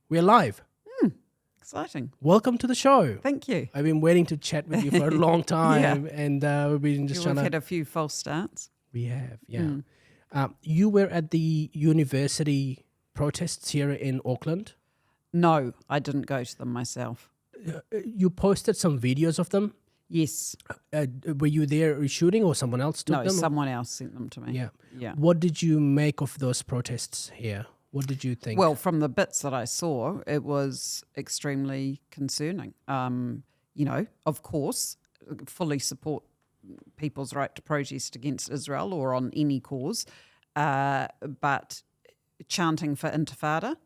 We're live. Exciting. Welcome to the show. Thank you. I've been waiting to chat with you for a long time, and we've been just We've trying to. had a few false starts. We have, yeah. You were at the university protests here in Auckland. No, I didn't go to them myself. You posted some videos of them. Yes. Were you there shooting, or someone else took No, them? someone else sent them to me. Yeah. Yeah. What did you make of those protests here? What did you think? Well, from the bits that I saw, it was extremely concerning. Of course, fully support people's right to protest against Israel or on any cause, but chanting for intifada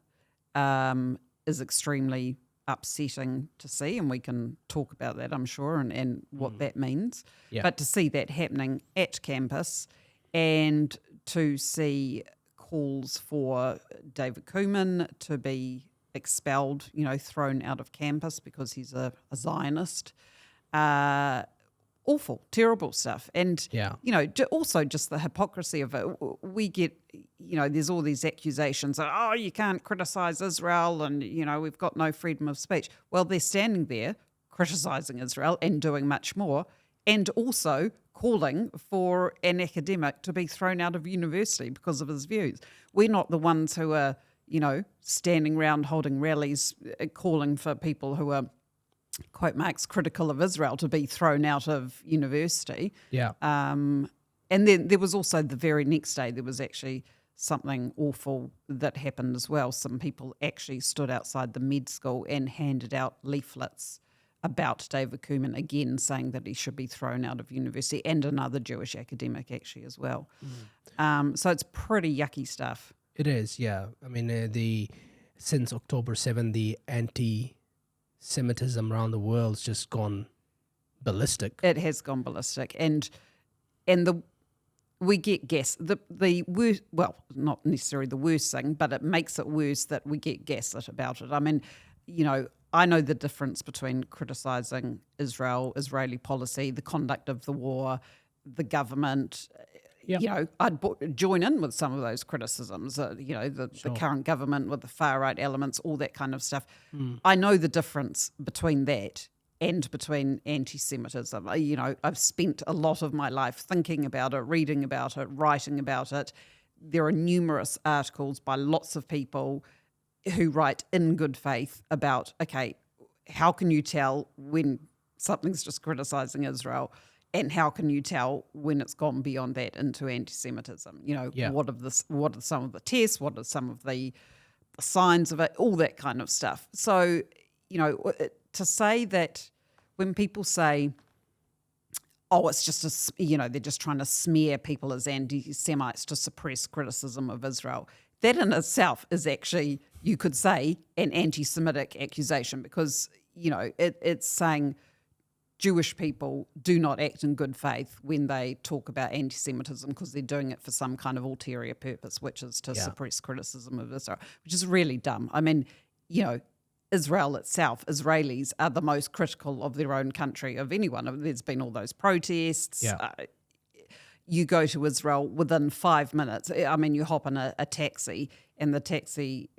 is extremely upsetting to see, and we can talk about that, I'm sure, and what that means. Yeah. But to see that happening at campus and to see calls for David Kuman to be expelled, thrown out of campus because he's a Zionist. Awful, terrible stuff. And, also just the hypocrisy of it. We get, there's all these accusations of, you can't criticise Israel and, we've got no freedom of speech. Well, they're standing there criticising Israel and doing much more, and also calling for an academic to be thrown out of university because of his views. We're not the ones who are, standing around holding rallies, calling for people who are, quote marks, critical of Israel to be thrown out of university. Yeah. And then there was also the very next day, there was actually something awful that happened as well. Some people actually stood outside the med school and handed out leaflets about David Kuman, again saying that he should be thrown out of university, and another Jewish academic actually as well. So it's pretty yucky stuff. It is, yeah. I mean, since October 7, the anti-Semitism around the world's just gone ballistic. It has gone ballistic, and we get gas. The worst, well, not necessarily the worst thing, but it makes it worse that we get gaslit about it. I mean, I know the difference between criticising Israel, Israeli policy, the conduct of the war, the government. Yep. I'd join in with some of those criticisms, the current government with the far-right elements, all that kind of stuff. I know the difference between that and between anti-Semitism. I've spent a lot of my life thinking about it, reading about it, writing about it. There are numerous articles by lots of people who write in good faith about, okay, how can you tell when something's just criticising Israel, and how can you tell when it's gone beyond that into anti-Semitism? What are some of the tests? What are some of the signs of it? All that kind of stuff. So, to say that when people say, it's just they're just trying to smear people as anti-Semites to suppress criticism of Israel, that in itself is actually, you could say, an anti-Semitic accusation, because, it's saying Jewish people do not act in good faith when they talk about anti-Semitism because they're doing it for some kind of ulterior purpose, which is to suppress criticism of Israel, which is really dumb. I mean, Israel itself, Israelis are the most critical of their own country of anyone. There's been all those protests. Yeah. You go to Israel within 5 minutes. I mean, you hop in a taxi and the taxi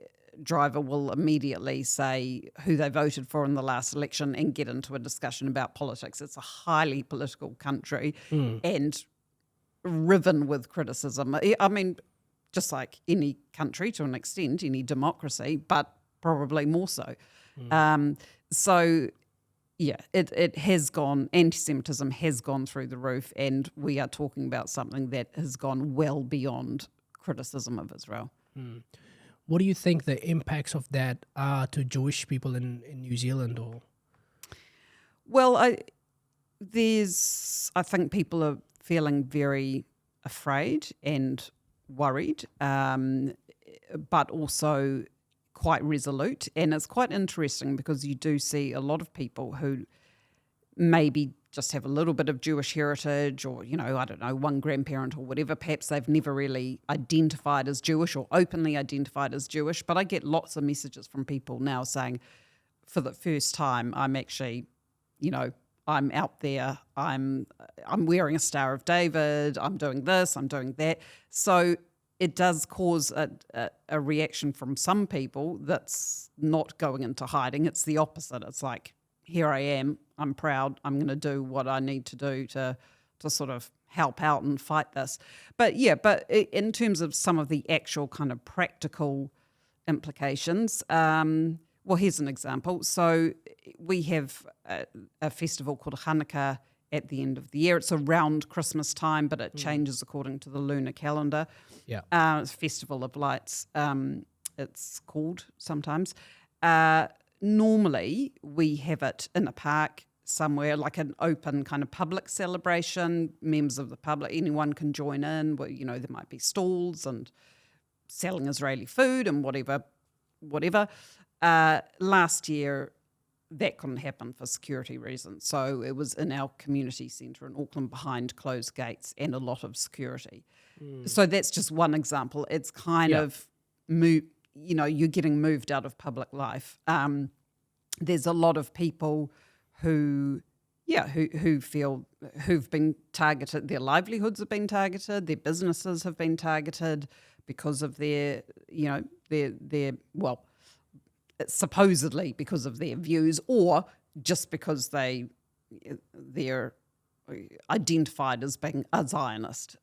driver will immediately say who they voted for in the last election and get into a discussion about politics. It's a highly political country and riven with criticism. I mean, just like any country to an extent, any democracy, but probably more so. It has gone, anti-Semitism has gone through the roof, and we are talking about something that has gone well beyond criticism of Israel. What do you think the impacts of that are to Jewish people in New Zealand? Or Well, I think people are feeling very afraid and worried, but also quite resolute. And it's quite interesting because you do see a lot of people who maybe just have a little bit of Jewish heritage, or, I don't know, one grandparent or whatever. Perhaps they've never really identified as Jewish or openly identified as Jewish. But I get lots of messages from people now saying, for the first time, I'm actually, I'm out there, I'm wearing a Star of David, I'm doing this, I'm doing that. So it does cause a reaction from some people that's not going into hiding. It's the opposite. It's like, here I am, I'm proud, I'm going to do what I need to do to sort of help out and fight this. But in terms of some of the actual kind of practical implications, well, here's an example. So we have a festival called Hanukkah at the end of the year. It's around Christmas time, but it changes according to the lunar calendar. Yeah. It's Festival of Lights, it's called sometimes. Normally, we have it in a park somewhere, like an open kind of public celebration. Members of the public, anyone can join in. Where, there might be stalls and selling Israeli food and whatever. Last year, that couldn't happen for security reasons. So it was in our community centre in Auckland behind closed gates and a lot of security. So that's just one example. It's kind of, you're getting moved out of public life. There's a lot of people who feel, who've been targeted, their livelihoods have been targeted, their businesses have been targeted because of their supposedly because of their views, or just because they're identified as being a Zionist,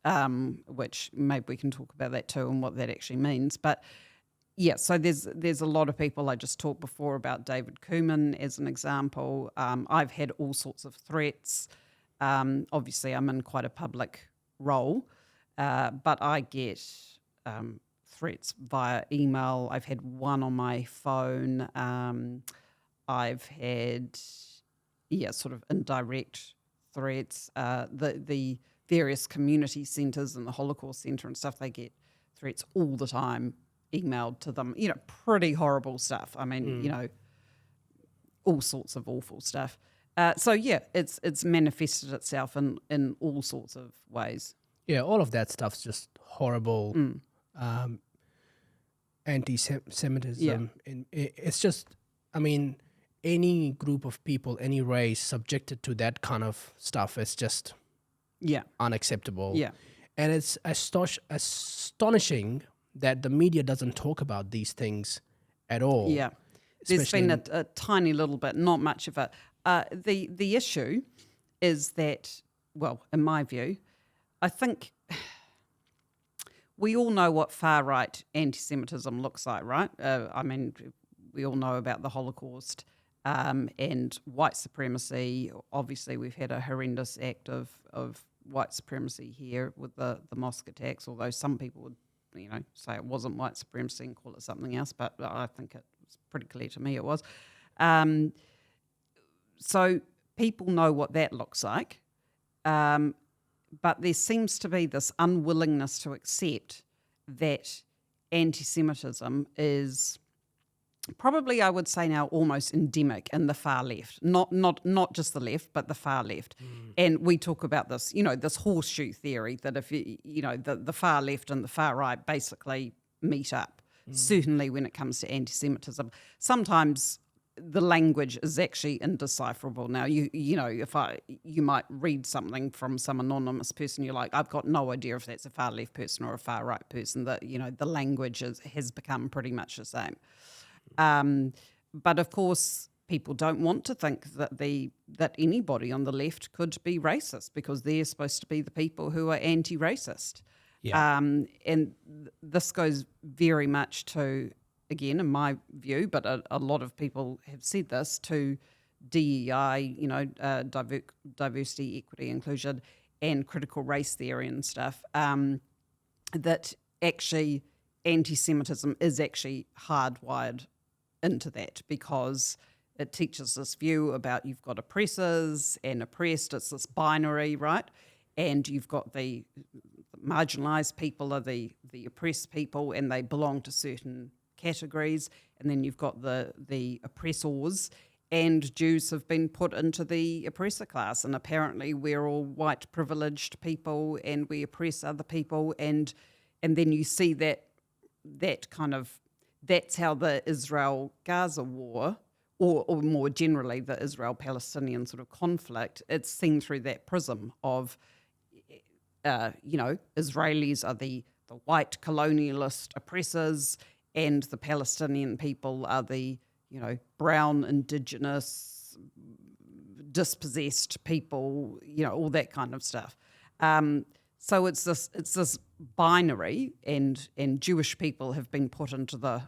which maybe we can talk about that too and what that actually means. But so there's a lot of people. I just talked before about David Kuman as an example. I've had all sorts of threats. Obviously, I'm in quite a public role, but I get threats via email. I've had one on my phone. I've had sort of indirect threats. The various community centres and the Holocaust Centre and stuff, they get threats all the time emailed to them. Pretty horrible stuff. I mean, all sorts of awful stuff. It's manifested itself in all sorts of ways. Yeah, all of that stuff's just horrible. Anti-Semitism. And it's just, I mean, any group of people, any race subjected to that kind of stuff is just unacceptable. Yeah. And it's astonishing that the media doesn't talk about these things at all. Yeah. There's been a tiny little bit, not much of it. The issue is that, well, in my view, I think we all know what far-right anti-Semitism looks like, right? I mean, we all know about the Holocaust and white supremacy. Obviously, we've had a horrendous act of white supremacy here with the mosque attacks, although some people would, say it wasn't white supremacy and call it something else, but I think it was pretty clear to me it was. So people know what that looks like. But there seems to be this unwillingness to accept that anti-Semitism is probably, I would say now, almost endemic in the far left. Not just the left, but the far left. And we talk about this, this horseshoe theory that if the far left and the far right basically meet up. Certainly when it comes to anti-Semitism. Sometimes the language is actually indecipherable. Now, you might read something from some anonymous person, you're like, I've got no idea if that's a far left person or a far right person. That the language has become pretty much the same. But of course, people don't want to think that anybody on the left could be racist because they're supposed to be the people who are anti-racist. Yeah. And this goes very much to, again, in my view, but a lot of people have said this, to DEI, diversity, equity, inclusion, and critical race theory and stuff, that actually anti-Semitism is actually hardwired into that because it teaches this view about you've got oppressors and oppressed. It's this binary, right? And you've got the marginalised people are the oppressed people and they belong to certain categories, and then you've got the oppressors, and Jews have been put into the oppressor class, and apparently we're all white privileged people and we oppress other people, and then you see that kind of, that's how the Israel-Gaza war, or more generally the Israel-Palestinian sort of conflict, it's seen through that prism of Israelis are the white colonialist oppressors, and the Palestinian people are the, brown, indigenous, dispossessed people, all that kind of stuff. So it's this binary, and Jewish people have been put into the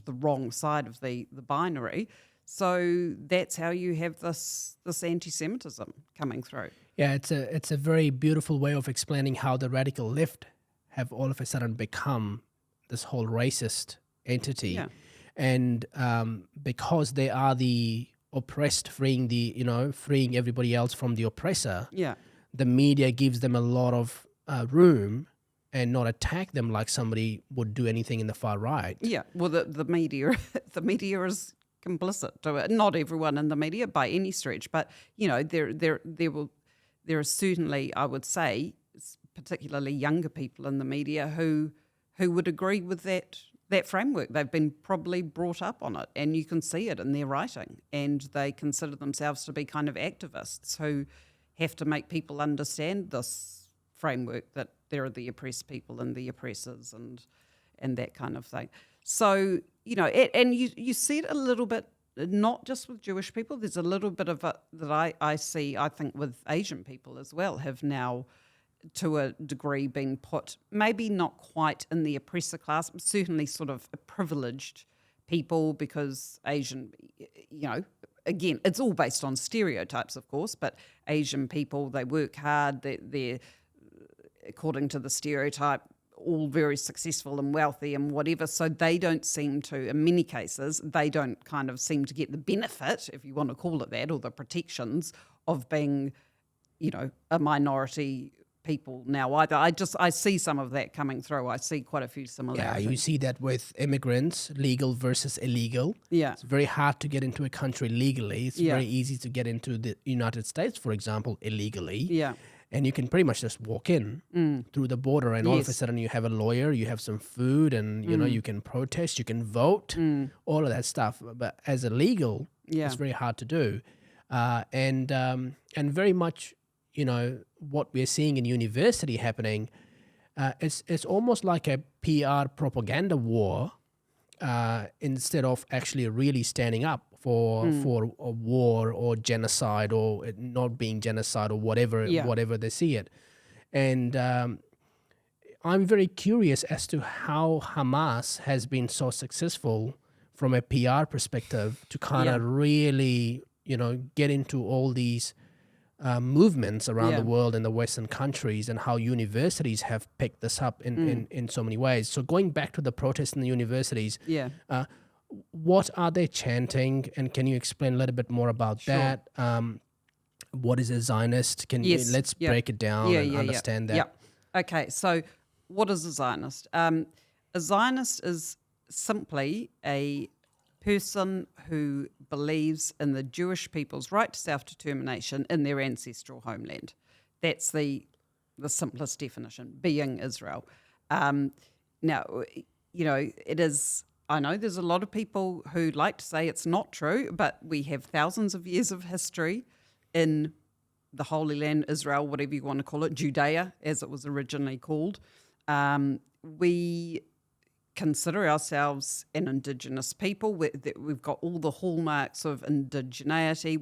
wrong side of the binary. So that's how you have this anti-Semitism coming through. Yeah, it's a very beautiful way of explaining how the radical left have all of a sudden become this whole racist entity. Yeah. And because they are the oppressed, freeing everybody else from the oppressor, yeah, the media gives them a lot of room and not attack them like somebody would do anything in the far right. Yeah, well, the media is complicit to it. Not everyone in the media by any stretch, but there are certainly, I would say, particularly younger people in the media who would agree with that framework. They've been probably brought up on it, and you can see it in their writing, and they consider themselves to be kind of activists who have to make people understand this framework, that there are the oppressed people and the oppressors and that kind of thing. So, and you see it a little bit, not just with Jewish people, there's a little bit of it that I see, I think, with Asian people as well, have now to a degree been put, maybe not quite in the oppressor class, but certainly sort of a privileged people, because Asian, again, it's all based on stereotypes, of course, but Asian people, they work hard, they're according to the stereotype, all very successful and wealthy and whatever, so they don't seem to, in many cases, they don't kind of seem to get the benefit, if you want to call it that, or the protections of being, a minority people now either. I see some of that coming through. I see quite a few similarities. Yeah, you see that with immigrants, legal versus illegal. Yeah. It's very hard to get into a country legally. It's very easy to get into the United States, for example, illegally. Yeah. And you can pretty much just walk in through the border, and all of a sudden you have a lawyer, you have some food, and you can protest, you can vote, all of that stuff. But as a legal, it's very hard to do, and very much, what we're seeing in university happening, it's almost like a PR propaganda war, instead of actually really standing up for a war or genocide, or it not being genocide, or whatever they see it. And I'm very curious as to how Hamas has been so successful from a PR perspective to kind of really, get into all these movements around the world in the Western countries, and how universities have picked this up in so many ways. So going back to the protests in the universities, what are they chanting, and can you explain a little bit more about that? What is a Zionist? Let's break it down and understand that. Yeah. Okay, so what is a Zionist? A Zionist is simply a person who believes in the Jewish people's right to self-determination in their ancestral homeland. That's the simplest definition, being Israel. Now, it is... I know there's a lot of people who like to say it's not true, but we have thousands of years of history in the Holy Land, Israel, whatever you want to call it, Judea, as it was originally called. We consider ourselves an indigenous people. We've got all the hallmarks of indigeneity.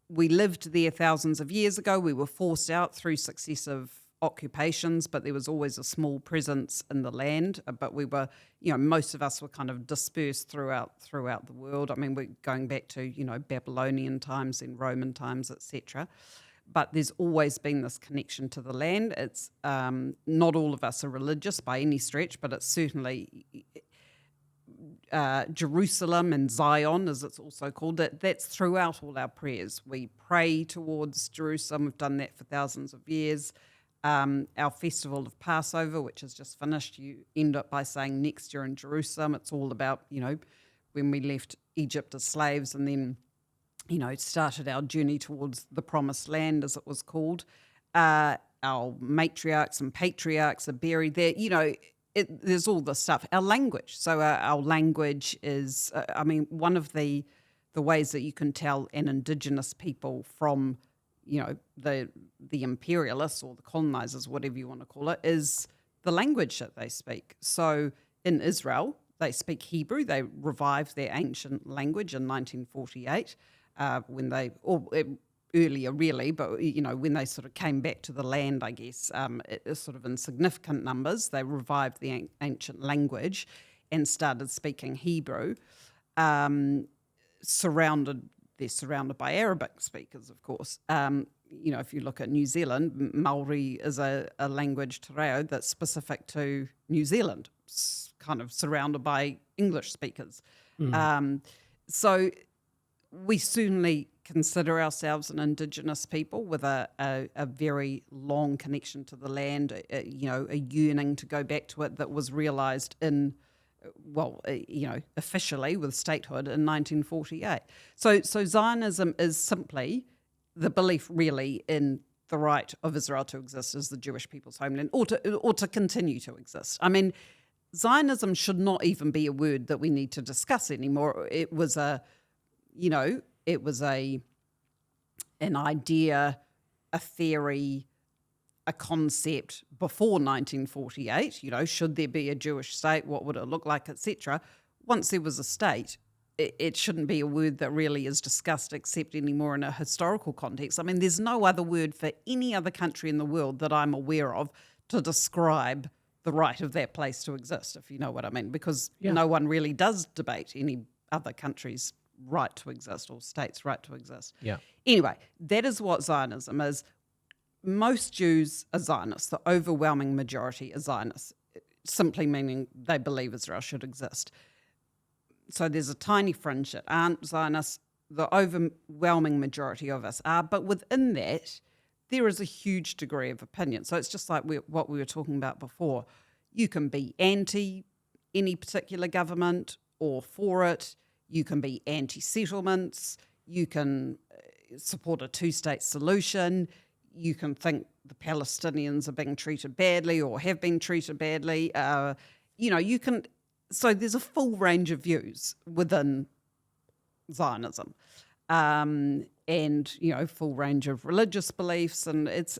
We lived there thousands of years ago. We were forced out through successive occupations, but there was always a small presence in the land. But we were, most of us were kind of dispersed throughout the world. I mean, we're going back to, Babylonian times and Roman times, etc. But there's always been this connection to the land. It's not all of us are religious by any stretch, but it's certainly Jerusalem and Zion, as it's also called, that's throughout all our prayers. We pray towards Jerusalem. We've done that for thousands of years. Our festival of Passover, which has just finished, you end up by saying next year in Jerusalem. It's all about, when we left Egypt as slaves and then, started our journey towards the promised land, as it was called. Our matriarchs and patriarchs are buried there. There's all this stuff. Our language. So our language is, one of the ways that you can tell an Indigenous people from the imperialists or the colonizers, whatever you want to call it, is the language that they speak. So in Israel, they speak Hebrew. They revived their ancient language in 1948 earlier really, but when they sort of came back to the land, I guess, sort of in significant numbers, they revived the ancient language and started speaking Hebrew. They're surrounded by Arabic speakers, of course. If you look at New Zealand, Maori is a language te reo that's specific to New Zealand, kind of surrounded by English speakers. So we certainly consider ourselves an Indigenous people with a very long connection to the land, a yearning to go back to it that was realised officially with statehood in 1948. So Zionism is simply the belief really in the right of Israel to exist as the Jewish people's homeland or to continue to exist. I mean, Zionism should not even be a word that we need to discuss anymore. It was an idea, a theory, a concept before 1948, should there be a Jewish state, what would it look like, etc. Once there was a state, it shouldn't be a word that really is discussed except anymore in a historical context. I mean, there's no other word for any other country in the world that I'm aware of to describe the right of that place to exist, if you know what I mean, because no one really does debate any other country's right to exist or state's right to exist. Yeah. Anyway, that is what Zionism is. Most Jews are Zionists. The overwhelming majority are Zionists, simply meaning they believe Israel should exist. So there's a tiny fringe that aren't Zionists. The overwhelming majority of us are. But within that, there is a huge degree of opinion. So it's just like what we were talking about before. You can be anti any particular government or for it. You can be anti-settlements. You can support a two-state solution. You can think the Palestinians are being treated badly or have been treated badly. You can. So there's a full range of views within Zionism, and full range of religious beliefs, and it's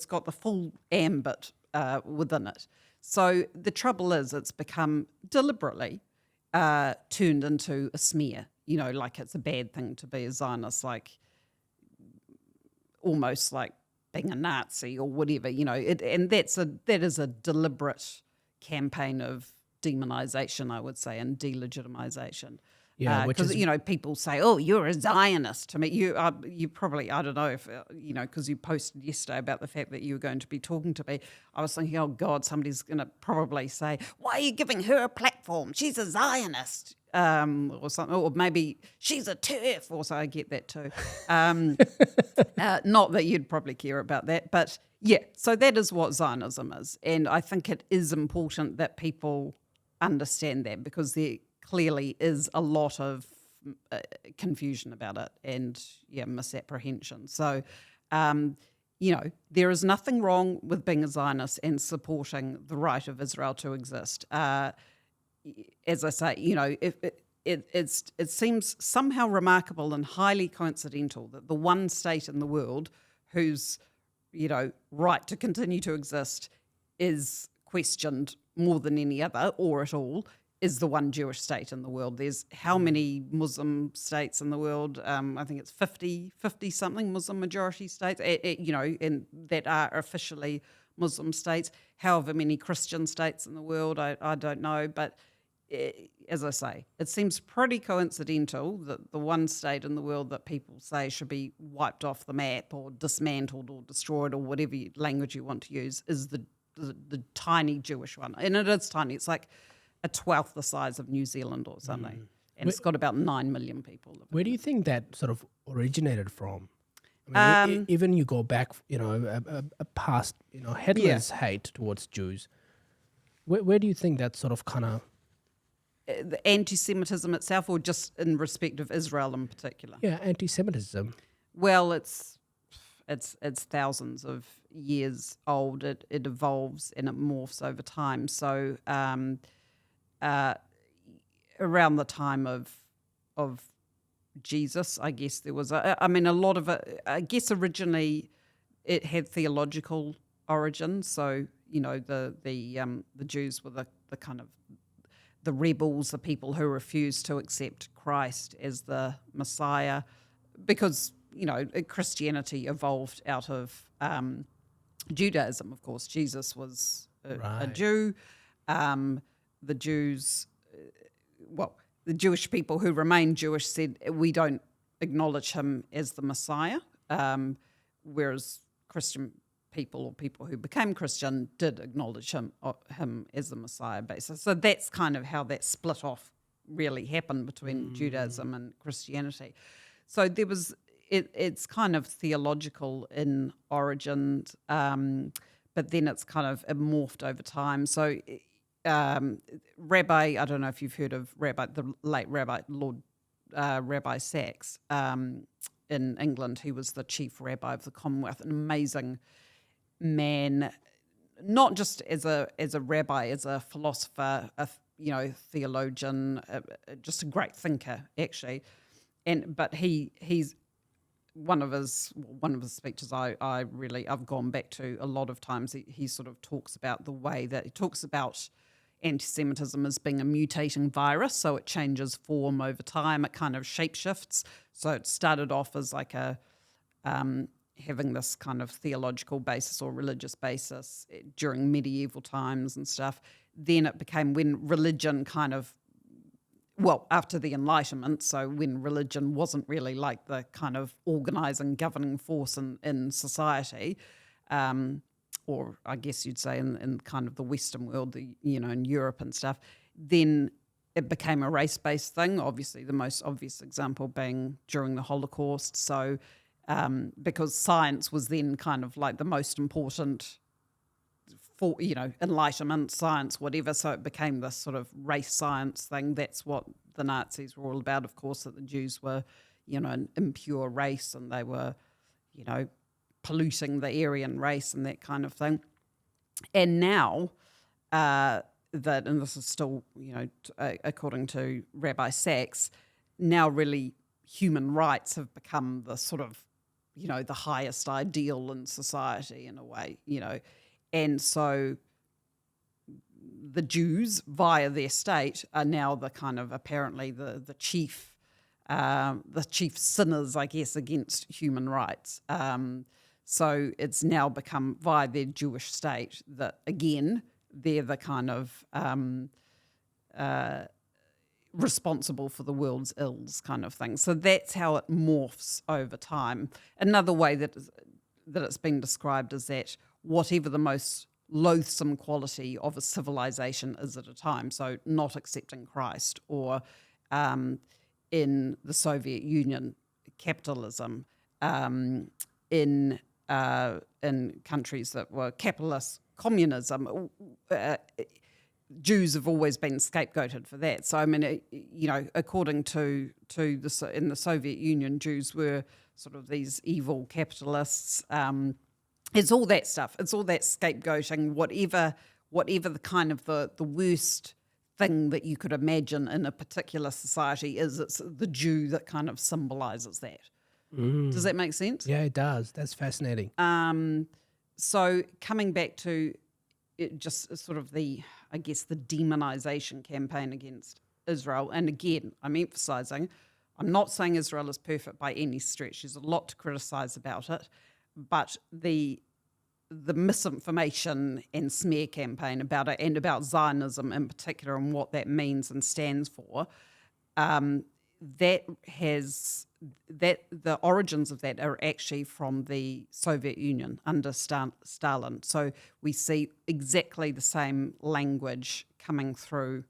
got the full ambit within it. So the trouble is, it's become deliberately turned into a smear. Like it's a bad thing to be a Zionist, like almost like being a Nazi or whatever. And that is a deliberate campaign of demonization, I would say, and delegitimization. Yeah, because people say, "Oh, you're a Zionist." To me, you probably, I don't know if because you posted yesterday about the fact that you were going to be talking to me. I was thinking, oh God, somebody's going to probably say, "Why are you giving her a platform? She's a Zionist." Or something, or maybe she's a TERF, also I get that too. Not that you'd probably care about that, but yeah, so that is what Zionism is. And I think it is important that people understand that because there clearly is a lot of confusion about it and misapprehension. So, there is nothing wrong with being a Zionist and supporting the right of Israel to exist. As I say, it seems somehow remarkable and highly coincidental that the one state in the world whose, right to continue to exist is questioned more than any other or at all is the one Jewish state in the world. There's how many Muslim states in the world? I think it's 50-something Muslim majority states, and that are officially Muslim states. However many Christian states in the world, I don't know, but as I say, it seems pretty coincidental that the one state in the world that people say should be wiped off the map or dismantled or destroyed or whatever language you want to use is the tiny Jewish one. And it is tiny. It's like a 1/12 the size of New Zealand or something. And it's got about 9 million people. Where do you think that sort of originated from? I mean, even you go back, past, Hitler's hate towards Jews. Where do you think that sort of kind of... The anti-Semitism itself, or just in respect of Israel in particular? Yeah, anti-Semitism. Well, it's thousands of years old. It evolves and it morphs over time. So around the time of Jesus, I guess there was a lot of it, I guess originally it had theological origins. So, the Jews were the kind of the rebels, the people who refused to accept Christ as the Messiah, because, Christianity evolved out of Judaism, of course. Jesus was a Jew. The Jews, the Jewish people who remained Jewish said, we don't acknowledge him as the Messiah, whereas Christian people, or people who became Christian, did acknowledge him as the Messiah basis. So that's kind of how that split off really happened between Judaism and Christianity. So there was, it's kind of theological in origin, but then it's kind of morphed over time. So Rabbi, I don't know if you've heard of the late Lord Rabbi Sachs in England. He was the chief rabbi of the Commonwealth, an amazing man, not just as a rabbi, as a philosopher, a theologian, just a great thinker actually. But he's one of his speeches I've gone back to a lot of times. He sort of talks about the way that he talks about anti-Semitism as being a mutating virus, so it changes form over time, it kind of shapeshifts. So it started off as like a having this kind of theological basis or religious basis during medieval times and stuff. Then it became when religion kind of, after the Enlightenment, so when religion wasn't really like the kind of organising, governing force in society, or I guess you'd say in kind of the Western world, in Europe and stuff, then it became a race-based thing, obviously the most obvious example being during the Holocaust. So because science was then kind of like the most important for, Enlightenment, science, whatever, so it became this sort of race science thing. That's what the Nazis were all about, of course, that the Jews were, an impure race and they were, polluting the Aryan race and that kind of thing. And now and this is still, according to Rabbi Sachs, now really human rights have become the sort of, the highest ideal in society in a way, And so the Jews, via their state, are now the kind of apparently the chief sinners, I guess, against human rights. So it's now become, via their Jewish state, that, again, they're the kind of responsible for the world's ills kind of thing. So that's how it morphs over time. Another way that it's been described is that whatever the most loathsome quality of a civilization is at a time, so not accepting Christ, or in the Soviet Union, capitalism, in countries that were capitalist, communism, Jews have always been scapegoated for that. So, according to in the Soviet Union, Jews were sort of these evil capitalists. It's all that stuff. It's all that scapegoating, whatever the kind of the worst thing that you could imagine in a particular society is, it's the Jew that kind of symbolises that. Does that make sense? Yeah, it does. That's fascinating. So coming back to it, just sort of the demonization campaign against Israel. And again, I'm emphasising, I'm not saying Israel is perfect by any stretch. There's a lot to criticise about it. But the misinformation and smear campaign about it, and about Zionism in particular and what that means and stands for, the origins of that are actually from the Soviet Union under Stalin. So we see exactly the same language coming through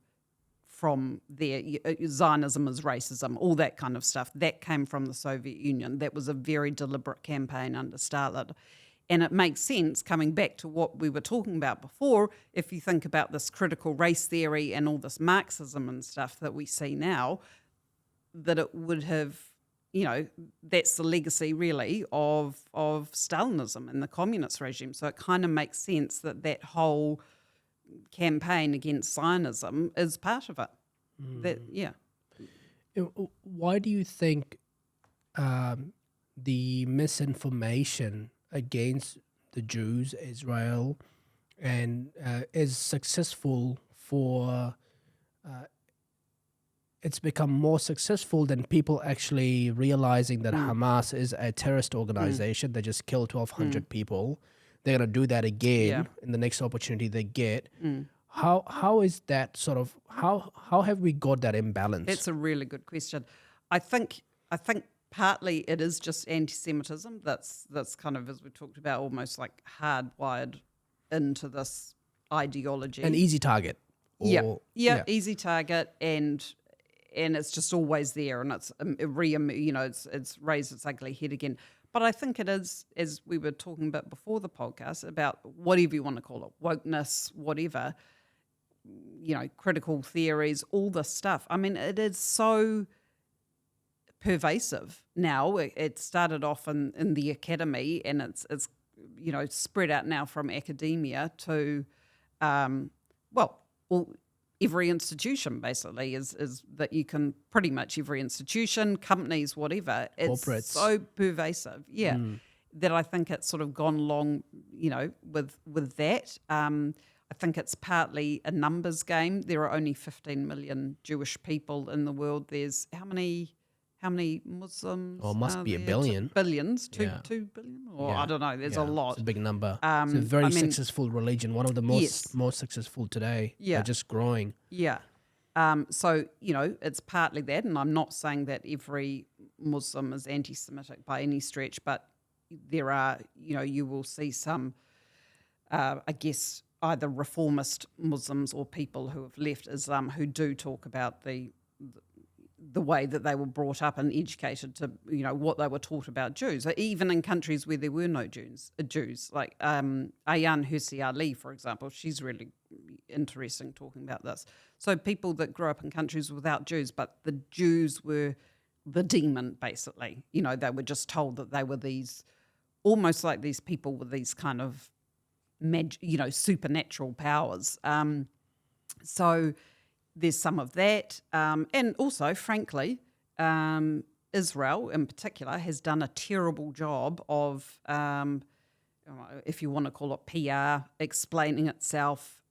from there. Zionism is racism, all that kind of stuff. That came from the Soviet Union. That was a very deliberate campaign under Stalin. And it makes sense, coming back to what we were talking about before, if you think about this critical race theory and all this Marxism and stuff that we see now, that it would have, that's the legacy really of Stalinism and the communist regime. So it kind of makes sense that whole campaign against Zionism is part of it. Why do you think the misinformation against the Jews, Israel, and is successful for it's become more successful than people actually realizing that Hamas is a terrorist organization that just killed 1,200 people. They're going to do that again in the next opportunity they get. How is that sort of how have we got that imbalance? It's a really good question. I think partly it is just anti-Semitism that's kind of, as we talked about, almost like hardwired into this ideology. An easy target. Easy target, and it's just always there, and it's it's raised its ugly head again. But I think it is, as we were talking about before the podcast, about whatever you want to call it, wokeness, whatever, critical theories, all this stuff. I mean, it is so pervasive now. It started off in the academy, and it's spread out now from academia to every institution basically is that you can pretty much every institution, companies, whatever. It's corporates. So pervasive, that I think it's sort of gone along, with that. I think it's partly a numbers game. There are only 15 million Jewish people in the world. There's how many Muslims? Oh, must be a billion. Billions, 2 billion? Or I don't know, there's a lot. It's a big number. It's a very successful religion, one of the most successful today. Yeah. They're just growing. Yeah. So, it's partly that, and I'm not saying that every Muslim is anti-Semitic by any stretch, but there are, you will see some, I guess, either reformist Muslims or people who have left Islam who do talk about the way that they were brought up and educated to, what they were taught about Jews, even in countries where there were no Jews, like Ayaan Hirsi Ali, for example. She's really interesting talking about this. So people that grew up in countries without Jews, but the Jews were the demon, basically. They were just told that they were these, almost like these people with these kind of, supernatural powers. So there's some of that. And also, frankly, Israel in particular has done a terrible job of, if you want to call it PR, explaining itself.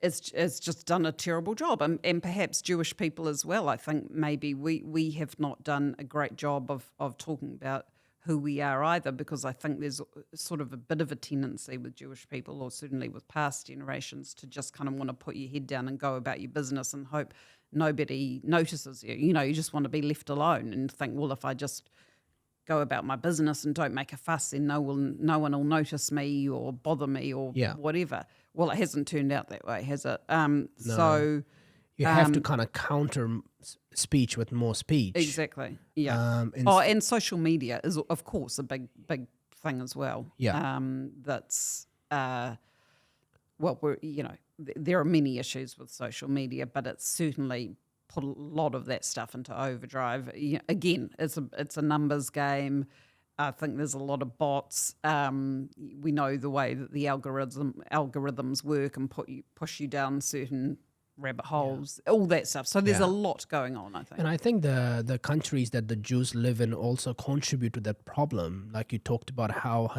It's just done a terrible job. And perhaps Jewish people as well. I think maybe we have not done a great job of talking about who we are either, because I think there's sort of a bit of a tendency with Jewish people, or certainly with past generations, to just kind of want to put your head down and go about your business and hope nobody notices you. You just want to be left alone and think, well, if I just go about my business and don't make a fuss, then no one will notice me or bother me or whatever. Well, it hasn't turned out that way, has it? No. So you have to kind of counter speech with more speech. Exactly. Yeah. And social media is, of course, a big thing as well. Yeah. That's there are many issues with social media, but it's certainly put a lot of that stuff into overdrive. Again, it's a numbers game. I think there's a lot of bots. We know the way that the algorithms work and push you down certain rabbit holes, all that stuff. So there's a lot going on, I think. And I think the countries that the Jews live in also contribute to that problem. Like you talked about how,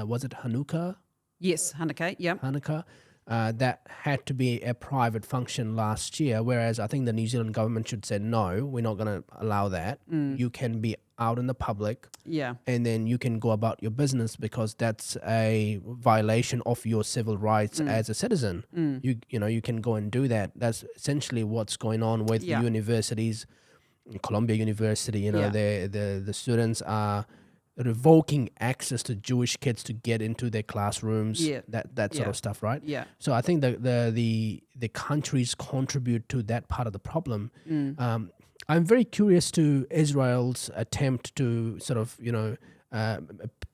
was it Hanukkah? Yes, Hanukkah, yeah. Hanukkah. That had to be a private function last year, whereas I think the New Zealand government should say, no, we're not going to allow that. You can be out in the public, and then you can go about your business, because that's a violation of your civil rights as a citizen. You can go and do that. That's essentially what's going on with the universities. Columbia University, the students are revoking access to Jewish kids to get into their classrooms, that sort of stuff, right? Yeah. So I think the countries contribute to that part of the problem. I'm very curious to Israel's attempt to sort of,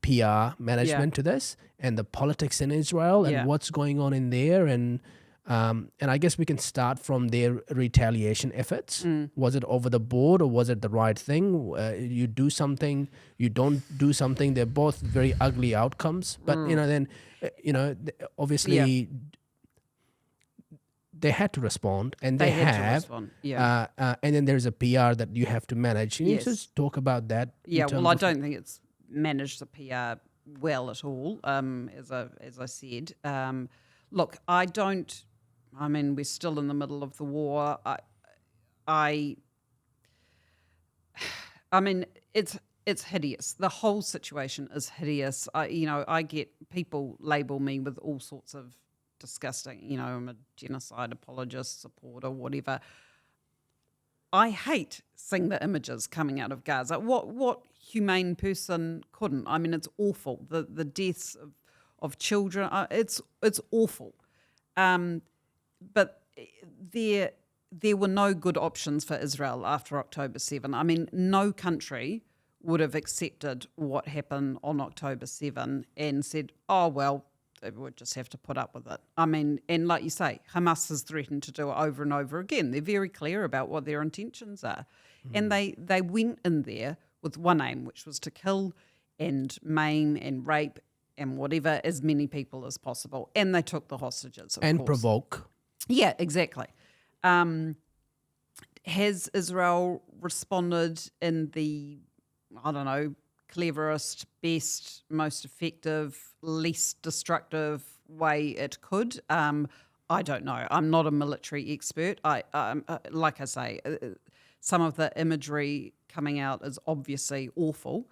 PR management to this, and the politics in Israel and what's going on in there, and I guess we can start from their retaliation efforts. Was it over the board, or was it the right thing? You do something, you don't do something. They're both very ugly outcomes. But, then, obviously they had to respond, and they had have. To respond. Yeah. And then there's a PR that you have to manage. Can you just talk about that? Yeah. Well, I don't think it's managed the PR well at all. As I said, look, I don't. I mean, we're still in the middle of the war. I mean, it's hideous. The whole situation is hideous. I get people label me with all sorts of disgusting, I'm a genocide apologist, supporter, whatever. I hate seeing the images coming out of Gaza. What humane person couldn't? I mean, it's awful. The deaths of children, it's awful. But there were no good options for Israel after October 7. I mean, no country would have accepted what happened on October 7 and said, oh, well, they would just have to put up with it. I mean, and like you say, Hamas has threatened to do it over and over again. They're very clear about what their intentions are. And they went in there with one aim, which was to kill and maim and rape and whatever as many people as possible. And they took the hostages, of and course. Provoke. Yeah, exactly. Has Israel responded in the, I don't know, cleverest, best, most effective, least destructive way it could? I don't know. I'm not a military expert. Like I say, some of the imagery coming out is obviously awful.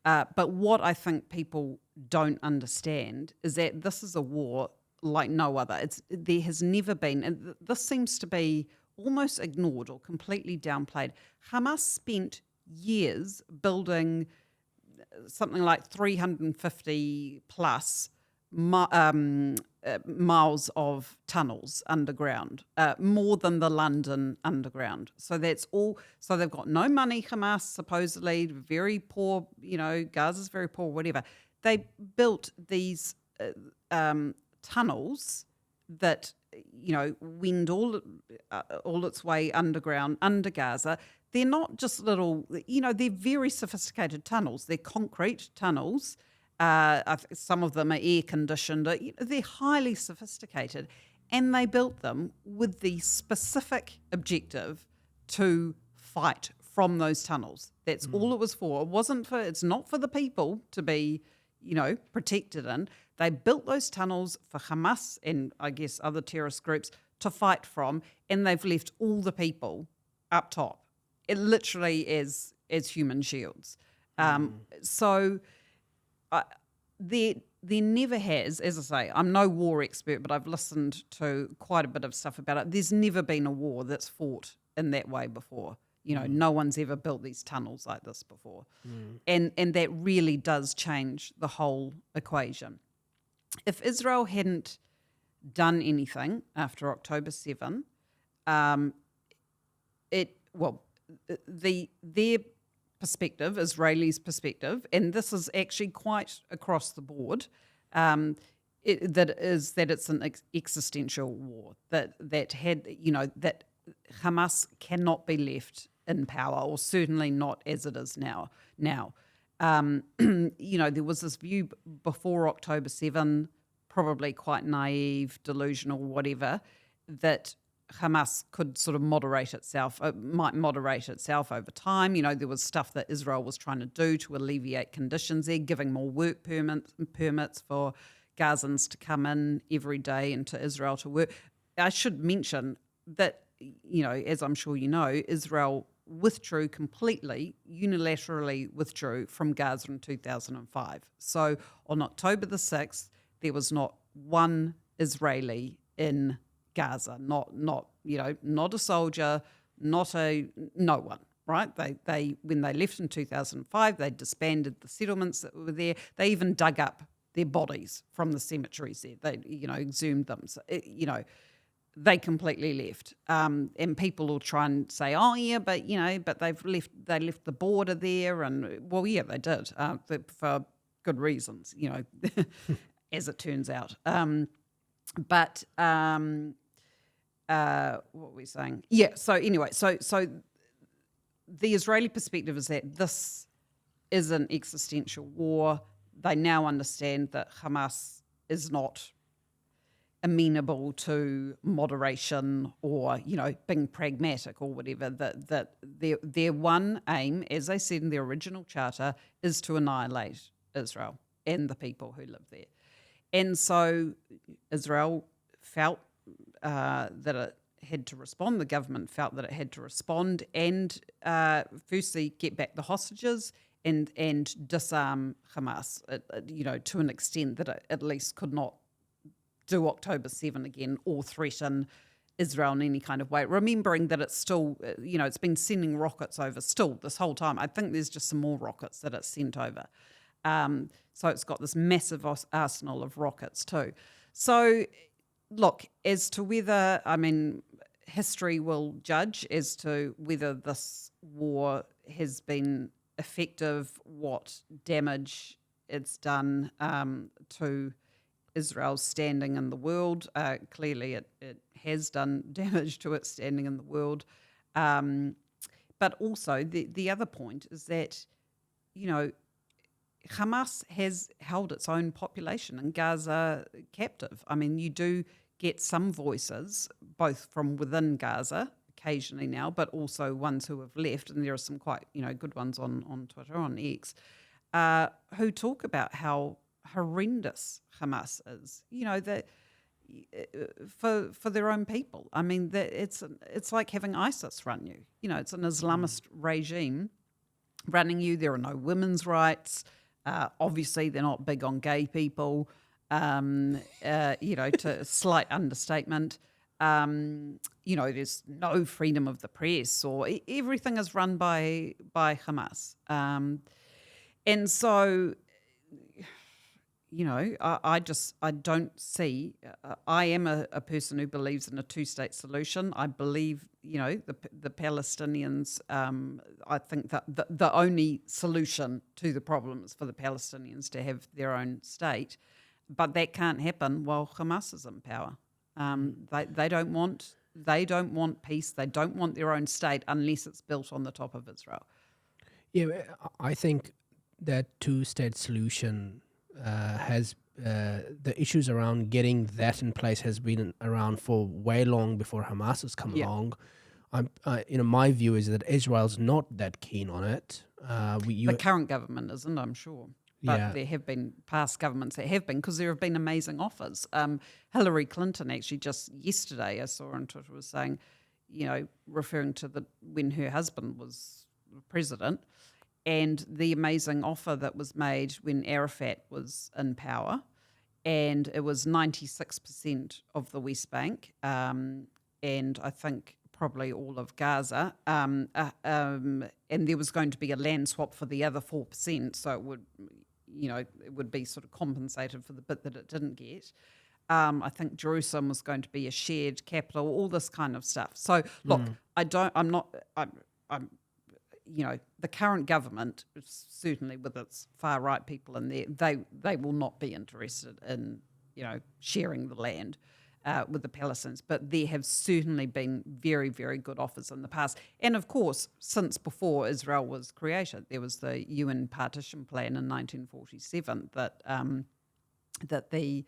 But what I think people don't understand is that this is a war like no other. There has never been, and this seems to be almost ignored or completely downplayed. Hamas spent years building something like 350 plus miles of tunnels underground, more than the London Underground. So that's all. So they've got no money, Hamas, supposedly, very poor, Gaza's very poor, whatever. They built these tunnels that, wend all its way underground, under Gaza. They're not just little, they're very sophisticated tunnels. They're concrete tunnels. Some of them are air-conditioned. They're highly sophisticated. And they built them with the specific objective to fight from those tunnels. That's all it was for. It's not for the people to be, protected in. They built those tunnels for Hamas and I guess other terrorist groups to fight from, and they've left all the people up top. It literally as human shields. So there never has, as I say, I'm no war expert, but I've listened to quite a bit of stuff about it. There's never been a war that's fought in that way before. No one's ever built these tunnels like this before. And that really does change the whole equation. If Israel hadn't done anything after October 7, their perspective, Israelis' perspective, and this is actually quite across the board, that it's an existential war, that Hamas cannot be left in power, or certainly not as it is now. There was this view before October 7, probably quite naive, delusional, whatever, that Hamas could sort of might moderate itself over time. There was stuff that Israel was trying to do to alleviate conditions there, giving more work permits for Gazans to come in every day into Israel to work. I should mention that, as I'm sure you know, Israel unilaterally withdrew from Gaza in 2005. So on October the 6th, there was not one Israeli in Gaza, not a soldier, no one, right? They when they left in 2005, they disbanded the settlements that were there. They even dug up their bodies from the cemeteries there. They, exhumed them. So, they completely left. And people will try and say, oh yeah, but they left the border there, and well, yeah, they did for good reasons, as it turns out. But what were we saying? Yeah. So anyway, so the Israeli perspective is that this is an existential war. They now understand that Hamas is not amenable to moderation or, being pragmatic or whatever. That their one aim, as they said in the original charter, is to annihilate Israel and the people who live there. And so Israel felt that it had to respond. The government felt that it had to respond and firstly get back the hostages and disarm Hamas, to an extent that it at least could not do October 7 again or threaten Israel in any kind of way, remembering that it's still, it's been sending rockets over still this whole time. I think there's just some more rockets that it's sent over. So it's got this massive arsenal of rockets too. So, look, as to whether, history will judge as to whether this war has been effective, what damage it's done to Israel's standing in the world. Clearly it has done damage to its standing in the world. But also the other point is that, Hamas has held its own population in Gaza captive. You do get some voices, both from within Gaza, occasionally now, but also ones who have left, and there are some quite, good ones on Twitter, on X, who talk about how horrendous Hamas is, that for their own people. It's like having ISIS run you. It's an Islamist regime running you. There are no women's rights. Obviously, they're not big on gay people. To a slight understatement. There's no freedom of the press, or everything is run by Hamas. And so, I don't see. I am a person who believes in a two-state solution. I believe, the Palestinians. I think that the only solution to the problem is for the Palestinians to have their own state, but that can't happen while Hamas is in power. They don't want peace. They don't want their own state unless it's built on the top of Israel. Yeah, I think that two-state solution has the issues around getting that in place has been around for way long before Hamas has come along. My view is that Israel's not that keen on it. The current government isn't, I'm sure. But there have been past governments that have been, because there have been amazing offers. Hillary Clinton actually just yesterday, I saw on Twitter, was saying, referring to when her husband was president, and the amazing offer that was made when Arafat was in power, and it was 96% of the West Bank, and I think probably all of Gaza, and there was going to be a land swap for the other 4%, so it would be sort of compensated for the bit that it didn't get. I think Jerusalem was going to be a shared capital, all this kind of stuff. So look, the current government, certainly with its far right people in there, they will not be interested in, sharing the land with the Palestinians. But there have certainly been very, very good offers in the past. And of course, since before Israel was created, there was the UN partition plan in 1947 that the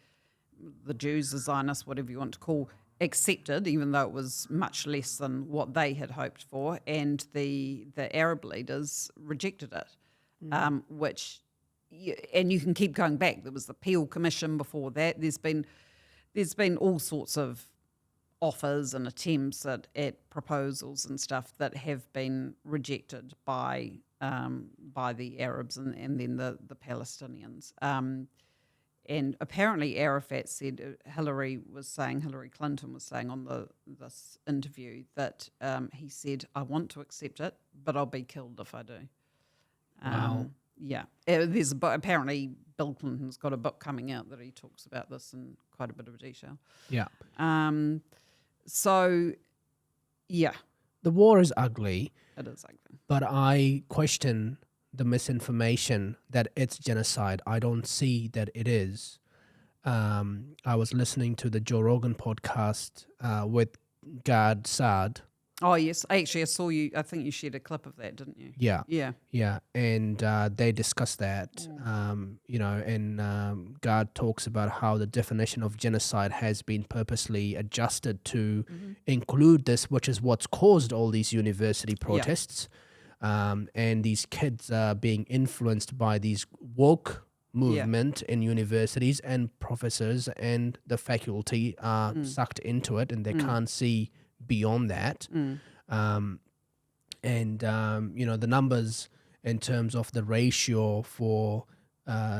Jews, the Zionists, whatever you want to call, accepted, even though it was much less than what they had hoped for, and the Arab leaders rejected it, which, and you can keep going back. There was the Peel Commission before that. There's been all sorts of offers and attempts at proposals and stuff that have been rejected by the Arabs and then the Palestinians. And apparently Arafat said, Hillary Clinton was saying on this interview that he said, I want to accept it, but I'll be killed if I do. Wow. Yeah. There's a book, apparently Bill Clinton's got a book coming out that he talks about this in quite a bit of detail. Yeah. So, yeah. The war is ugly. It is ugly. But I question the misinformation that it's genocide. I don't see that it is. I was listening to the Joe Rogan podcast with Gad Saad, Oh, yes. Actually, I saw you. I think you shared a clip of that, didn't you? Yeah. Yeah. Yeah. And they discuss that, and God talks about how the definition of genocide has been purposely adjusted to include this, which is what's caused all these university protests. And these kids are being influenced by these woke movement in universities, and professors and the faculty are sucked into it, and they can't see beyond that. The numbers in terms of the ratio for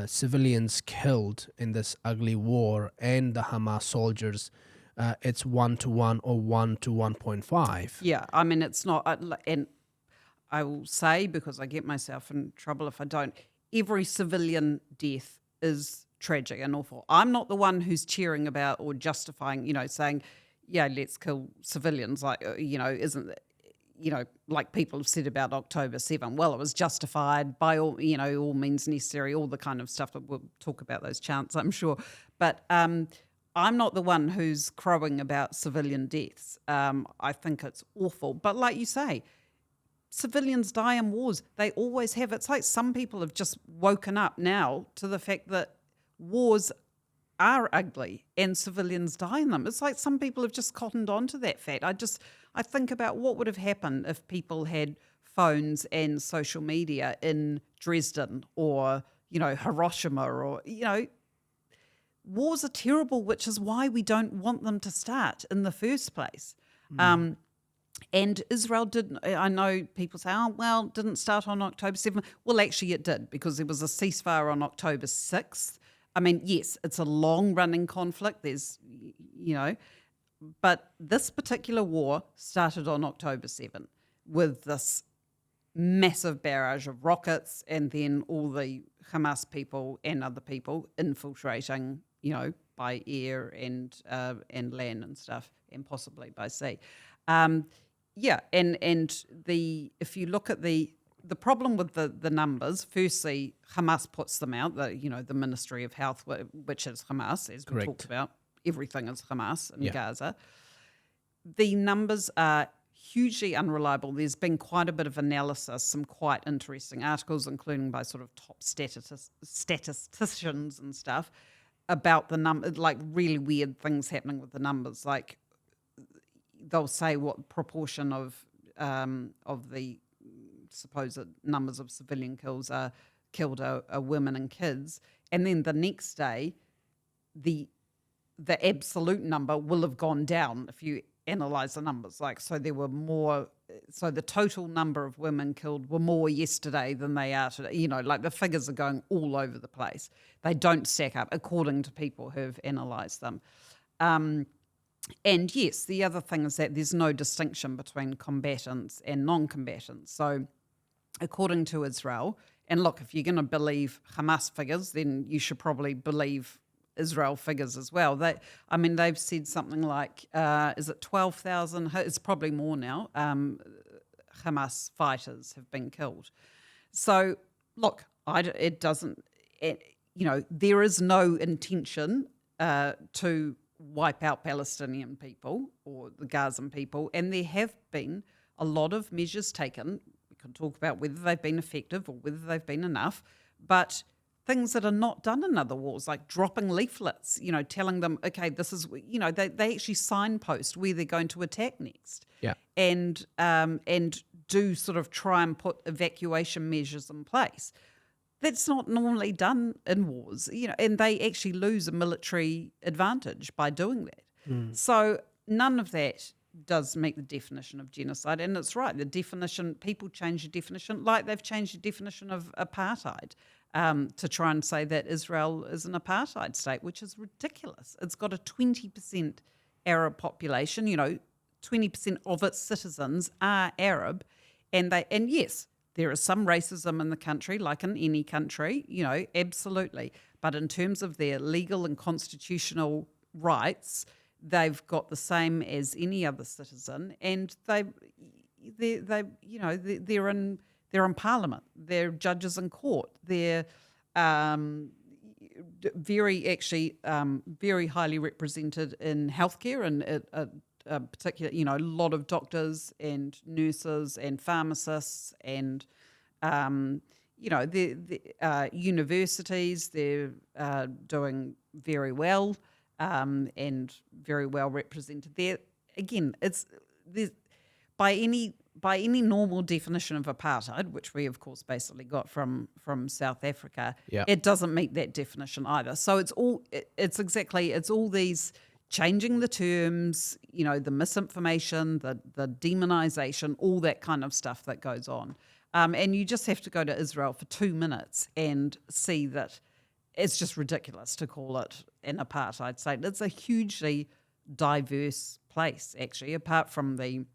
civilians killed in this ugly war and the Hamas soldiers, it's 1-to-1 or 1-to-1.5. Yeah, I mean, it's not, and I will say, because I get myself in trouble if I don't, every civilian death is tragic and awful. I'm not the one who's cheering about or justifying, saying, yeah, let's kill civilians. Like, isn't it? Like people have said about October 7, well, it was justified by all means necessary, all the kind of stuff that we'll talk about those chants, I'm sure. But I'm not the one who's crowing about civilian deaths. I think it's awful. But like you say, civilians die in wars. They always have. It's like some people have just woken up now to the fact that wars are ugly and civilians die in them. It's like some people have just cottoned on to that fact. I think about what would have happened if people had phones and social media in Dresden or, Hiroshima or, wars are terrible, which is why we don't want them to start in the first place. And Israel didn't, I know people say, didn't start on October 7th. Well, actually it did, because there was a ceasefire on October 6th. I mean, yes, it's a long-running conflict. There's, but this particular war started on October 7 with this massive barrage of rockets, and then all the Hamas people and other people infiltrating, by air and land and stuff, and possibly by sea. If you look at the problem with the numbers, firstly, Hamas puts them out, the Ministry of Health, which is Hamas, as we talked about. Everything is Hamas in Gaza. The numbers are hugely unreliable. There's been quite a bit of analysis, some quite interesting articles, including by sort of top statisticians and stuff, about the number, like really weird things happening with the numbers. Like they'll say what proportion of the supposed numbers of civilian kills are killed are women and kids, and then the next day the absolute number will have gone down if you analyse the numbers. Like, so there were more, so the total number of women killed were more yesterday than they are today. Like the figures are going all over the place. They don't stack up according to people who have analysed them. And yes, the other thing is that there's no distinction between combatants and non-combatants. So according to Israel, and look, if you're going to believe Hamas figures, then you should probably believe Israel figures as well. They've said something like, is it 12,000? It's probably more now. Hamas fighters have been killed. So look, there is no intention to wipe out Palestinian people or the Gazan people, and there have been a lot of measures taken. We can talk about whether they've been effective or whether they've been enough, but things that are not done in other wars, like dropping leaflets, telling them, okay, this is, they actually signpost where they're going to attack next. Yeah. And do sort of try and put evacuation measures in place. That's not normally done in wars, and they actually lose a military advantage by doing that. So none of that does meet the definition of genocide. And it's right, people change the definition, like they've changed the definition of apartheid. To try and say that Israel is an apartheid state, which is ridiculous. It's got a 20% Arab population, 20% of its citizens are Arab, and yes, there is some racism in the country, like in any country, absolutely. But in terms of their legal and constitutional rights, they've got the same as any other citizen, and they're in Parliament, they're judges in court, they're very highly represented in healthcare and particular, a lot of doctors and nurses and pharmacists and, the universities, they're doing very well and very well represented there. Again, by any normal definition of apartheid, which we of course basically got from South Africa, it doesn't meet that definition either. So it's all these changing the terms, the misinformation, the demonization, all that kind of stuff that goes on. And you just have to go to Israel for 2 minutes and see that it's just ridiculous to call it an apartheid state. It's a hugely diverse place, actually, apart from the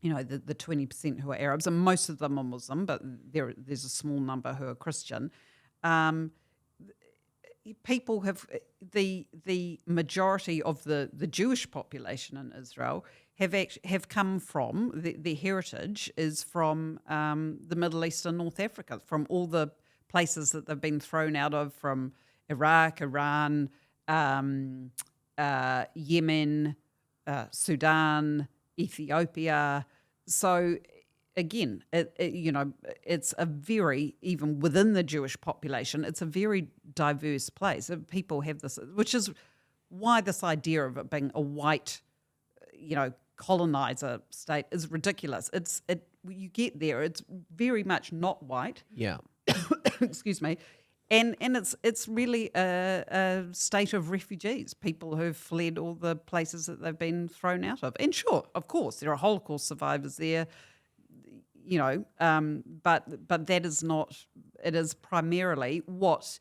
20% who are Arabs, and most of them are Muslim, but there's a small number who are Christian. People the majority of the Jewish population in Israel have come from, their heritage is from the Middle East and North Africa, from all the places that they've been thrown out of, from Iraq, Iran, Yemen, Sudan, Ethiopia. So again, it's a very, even within the Jewish population, it's a very diverse place. People have this, which is why this idea of it being a white, colonizer state is ridiculous. You get there, it's very much not white. Yeah. Excuse me. And it's really a state of refugees, people who've fled all the places that they've been thrown out of. And sure, of course, there are Holocaust survivors there, but that is not, it is primarily what,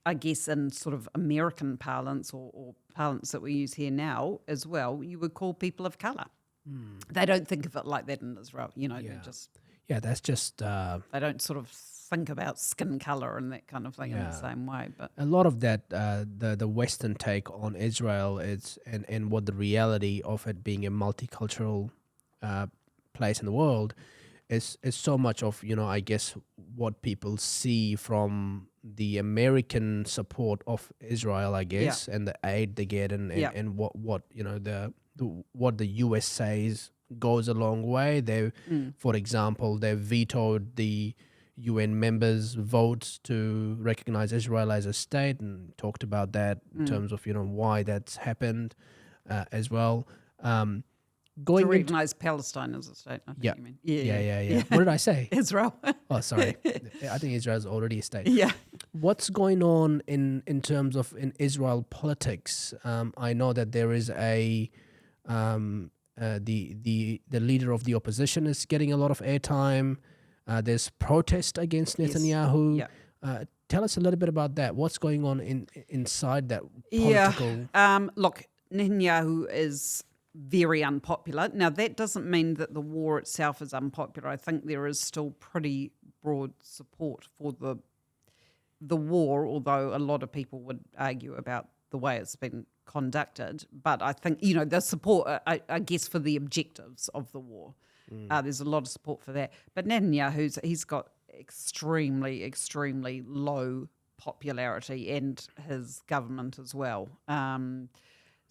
I guess, in sort of American parlance or parlance that we use here now as well, you would call people of colour. Mm. They don't think of it like that in Israel, that's just... they don't sort of think about skin colour and that kind of thing in the same way. But a lot of that, the Western take on Israel is, and what the reality of it being a multicultural place in the world is so much of, I guess, what people see from the American support of Israel, I guess, and the aid they get and what what the US says goes a long way. For example, they vetoed the UN members' votes to recognize Israel as a state and talked about that in terms of, why that's happened as well. To recognize Palestine as a state, I think you mean. Yeah. What did I say? Israel. Oh, sorry. I think Israel is already a state. Yeah. What's going on in terms of in Israel politics? I know that there is the leader of the opposition is getting a lot of airtime. There's protest against Netanyahu. Yes. Yeah. Tell us a little bit about that. What's going on inside that political... Look, Netanyahu is very unpopular. Now, that doesn't mean that the war itself is unpopular. I think there is still pretty broad support for the war, although a lot of people would argue about the way it's been conducted. But I think, the support, I guess, for the objectives of the war. There's a lot of support for that. But Netanyahu, he's got extremely, extremely low popularity, and his government as well.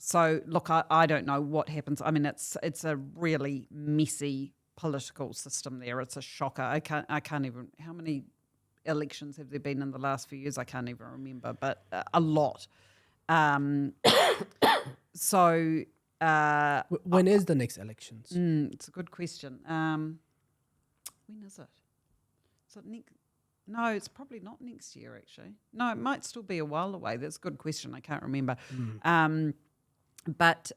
So, look, I don't know what happens. I mean, it's a really messy political system there. It's a shocker. I can't even. How many elections have there been in the last few years? I can't even remember, but a lot. So. When is the next elections? It's a good question. When is it? Is it next? No, it's probably not next year, actually. No, it might still be a while away. That's a good question. I can't remember. But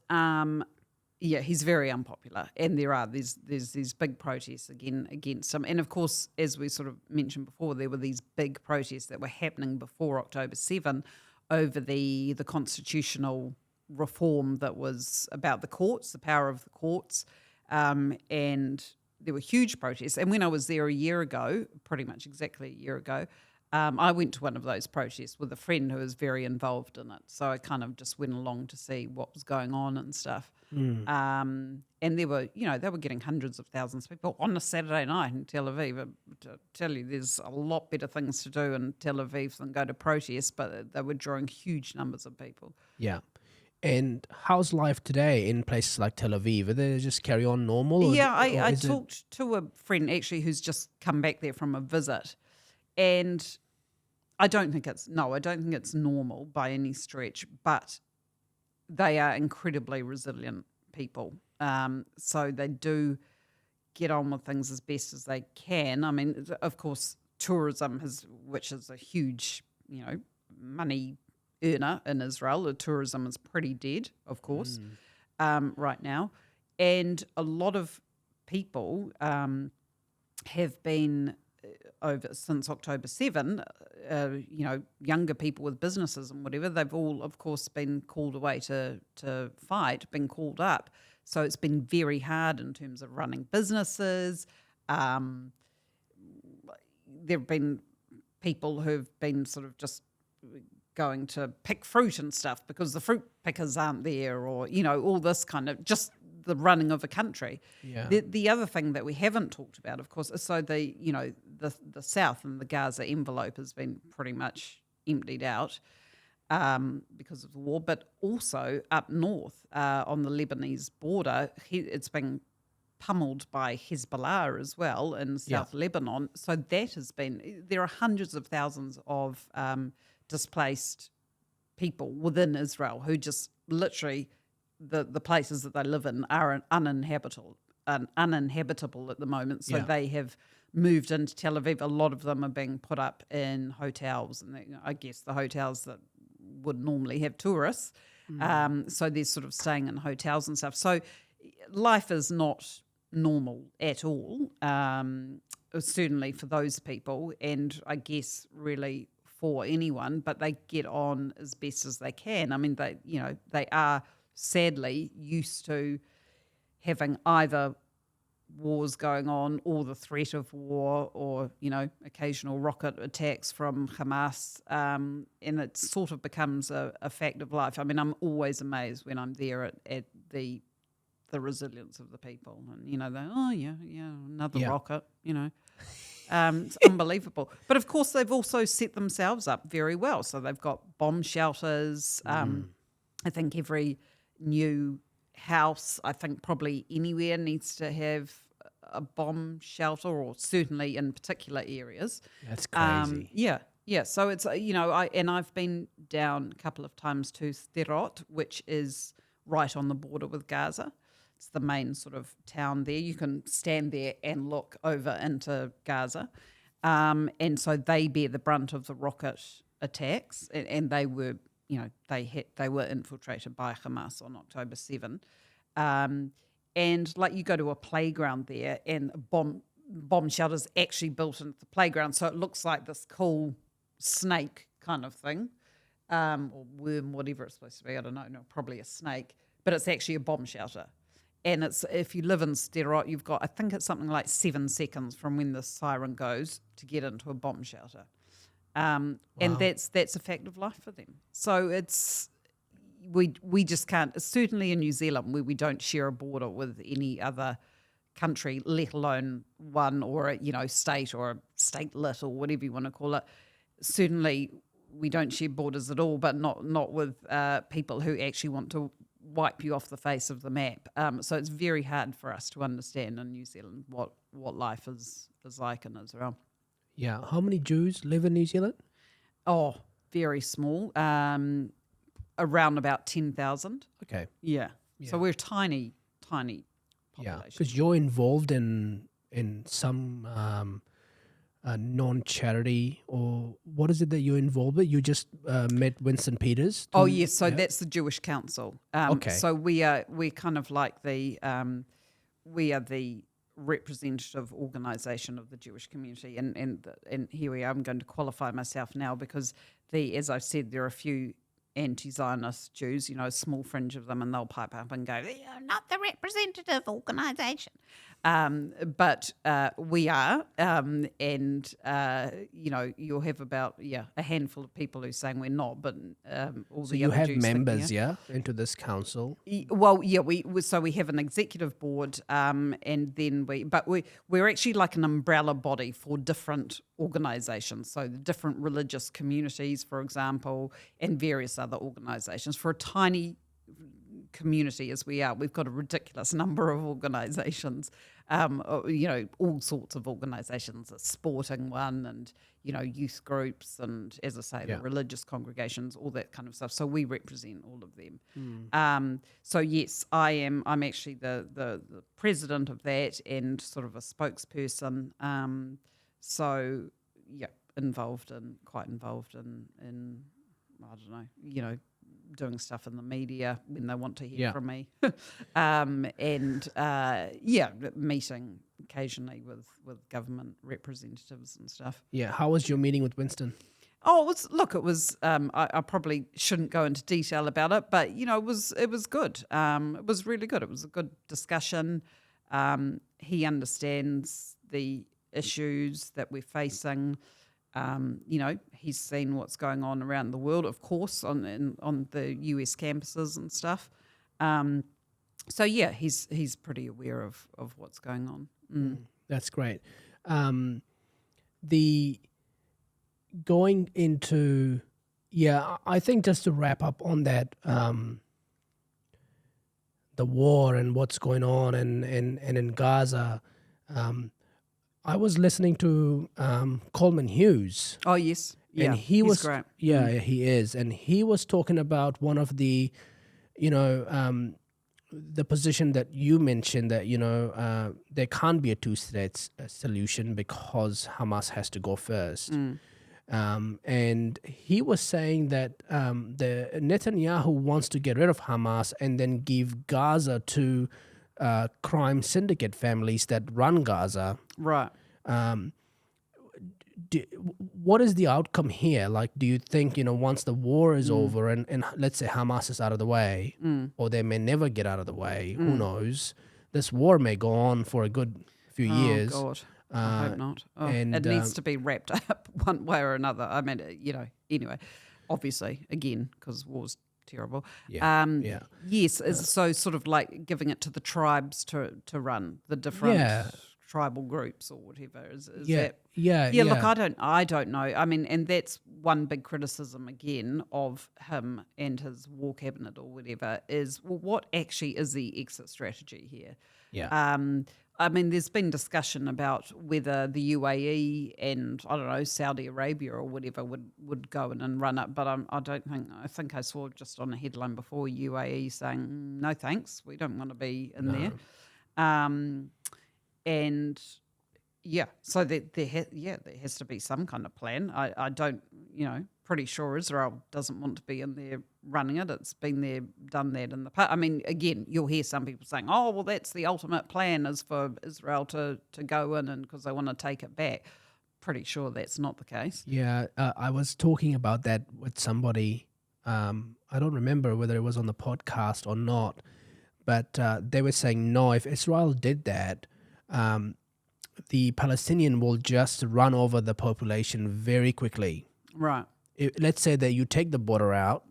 he's very unpopular, and there's these big protests again against him. And of course, as we sort of mentioned before, there were these big protests that were happening before October 7 over the constitutional reform that was about the courts, the power of the courts, and there were huge protests. And when I was there a year ago, pretty much exactly a year ago, I went to one of those protests with a friend who was very involved in it. So I kind of just went along to see what was going on and stuff. And they were getting hundreds of thousands of people on a Saturday night in Tel Aviv. To tell you, there's a lot better things to do in Tel Aviv than go to protests, but they were drawing huge numbers of people. Yeah. And how's life today in places like Tel Aviv? Are they just carry on normal? Yeah, I talked to a friend actually who's just come back there from a visit, and I don't think it's normal by any stretch, but they are incredibly resilient people. So they do get on with things as best as they can. I mean, of course, tourism which is a huge, money earner in Israel. The tourism is pretty dead, of course, right now. And a lot of people have been over since October 7, younger people with businesses and whatever, they've all, of course, been called away to fight, been called up. So it's been very hard in terms of running businesses. There have been people who've been sort of just going to pick fruit and stuff because the fruit pickers aren't there, or, all this kind of just the running of a country. Yeah. The other thing that we haven't talked about, of course, is so the south and the Gaza envelope has been pretty much emptied out because of the war, but also up north on the Lebanese border, it's been pummeled by Hezbollah as well in South Lebanon. So that has been, there are hundreds of thousands of displaced people within Israel who just literally, the places that they live in are uninhabitable at the moment. So they have moved into Tel Aviv. A lot of them are being put up in hotels, and I guess the hotels that would normally have tourists. So they're sort of staying in hotels and stuff. So life is not normal at all, certainly for those people, and I guess really for anyone, but they get on as best as they can. I mean, they are sadly used to having either wars going on or the threat of war, or occasional rocket attacks from Hamas, and it sort of becomes a fact of life. I mean, I'm always amazed when I'm there at the resilience of the people, and another rocket, it's unbelievable. But of course they've also set themselves up very well, so they've got bomb shelters. I think every new house, I think probably anywhere, needs to have a bomb shelter, or certainly in particular areas. That's crazy. Yeah. So it's I've been down a couple of times to Sderot, which is right on the border with Gaza. It's the main sort of town there. You can stand there and look over into Gaza, and so they bear the brunt of the rocket attacks, and they were. They were infiltrated by Hamas on October 7. And like you go to a playground there, and bomb shelters actually built into the playground, so it looks like this cool snake kind of thing, or worm, whatever it's supposed to be. I don't know, probably a snake, but it's actually a bomb shelter. And it's, if you live in Sderot, you've got, I think it's something like 7 seconds from when the siren goes to get into a bomb shelter. And that's a fact of life for them. So it's we just can't. Certainly in New Zealand, where we don't share a border with any other country, let alone one, or a state, or a statelet, or whatever you want to call it. Certainly, we don't share borders at all, but not with people who actually want to wipe you off the face of the map. So it's very hard for us to understand in New Zealand what life is like in Israel. Yeah. How many Jews live in New Zealand? Oh, very small. Around about 10,000. Okay. Yeah. So we're tiny population. Yeah, because you're involved in some non-charity, or what is it that you're involved with? You just met Winston Peters. Oh yes, so that's the Jewish Council. Okay. So we're kind of like we are the representative organisation of the Jewish community, and here we are. I'm going to qualify myself now because as I said, there are a few anti-Zionist Jews, a small fringe of them, and they'll pipe up and go, "You're not the representative organisation." But we are, and you'll have about a handful of people who are saying we're not, but all so the you other have Jews members, think, into this council. Well, yeah, we have an executive board, and then we're actually like an umbrella body for different organisations, so the different religious communities, for example, and various other organisations. For a tiny community as we are, we've got a ridiculous number of organisations, all sorts of organisations, a sporting one and, youth groups and, as I say, the religious congregations, all that kind of stuff. So we represent all of them. So yes, I'm actually the president of that and sort of a spokesperson. So yeah, quite involved in I don't know, doing stuff in the media when they want to hear from me. Meeting occasionally with government representatives and stuff. Yeah. How was your meeting with Winston? Oh, it was. I probably shouldn't go into detail about it, but it was good. It was really good. It was a good discussion. He understands the issues that we're facing. He's seen what's going on around the world, of course, on the US campuses and stuff. He's pretty aware of what's going on. That's great. The going into, I think just to wrap up on that, the war and what's going on and in Gaza, I was listening to Coleman Hughes. Oh, yes. Yeah, and he's great. Yeah, he is. And he was talking about one of the, the position that you mentioned that, there can't be a two-state solution because Hamas has to go first. And he was saying that the Netanyahu wants to get rid of Hamas and then give Gaza to crime syndicate families that run Gaza. Right. What is the outcome here? Like, do you think, once the war is over and let's say Hamas is out of the way, or they may never get out of the way, who knows? This war may go on for a good few years. Oh, God. I hope not. It needs to be wrapped up one way or another. I mean, anyway, obviously, again, because war's terrible. Yes, so sort of like giving it to the tribes to run the different tribal groups or whatever. Is that? Yeah. Look, I don't know. I mean, and that's one big criticism again of him and his war cabinet or whatever is, well, what actually is the exit strategy here? Yeah. I mean, there's been discussion about whether the UAE and, I don't know, Saudi Arabia or whatever would go in and run it, but I think I saw just on a headline before UAE saying, no thanks, we don't want to be in there. And so there has to be some kind of plan. I don't, pretty sure Israel doesn't want to be in there running it. It's been there, done that in the past. I mean, again, you'll hear some people saying, oh, well, that's the ultimate plan is for Israel to go in and because they want to take it back. Pretty sure that's not the case. Yeah, I was talking about that with somebody. I don't remember whether it was on the podcast or not, but they were saying, no, if Israel did that, the Palestinian will just run over the population very quickly. Right. Let's say that you take the border out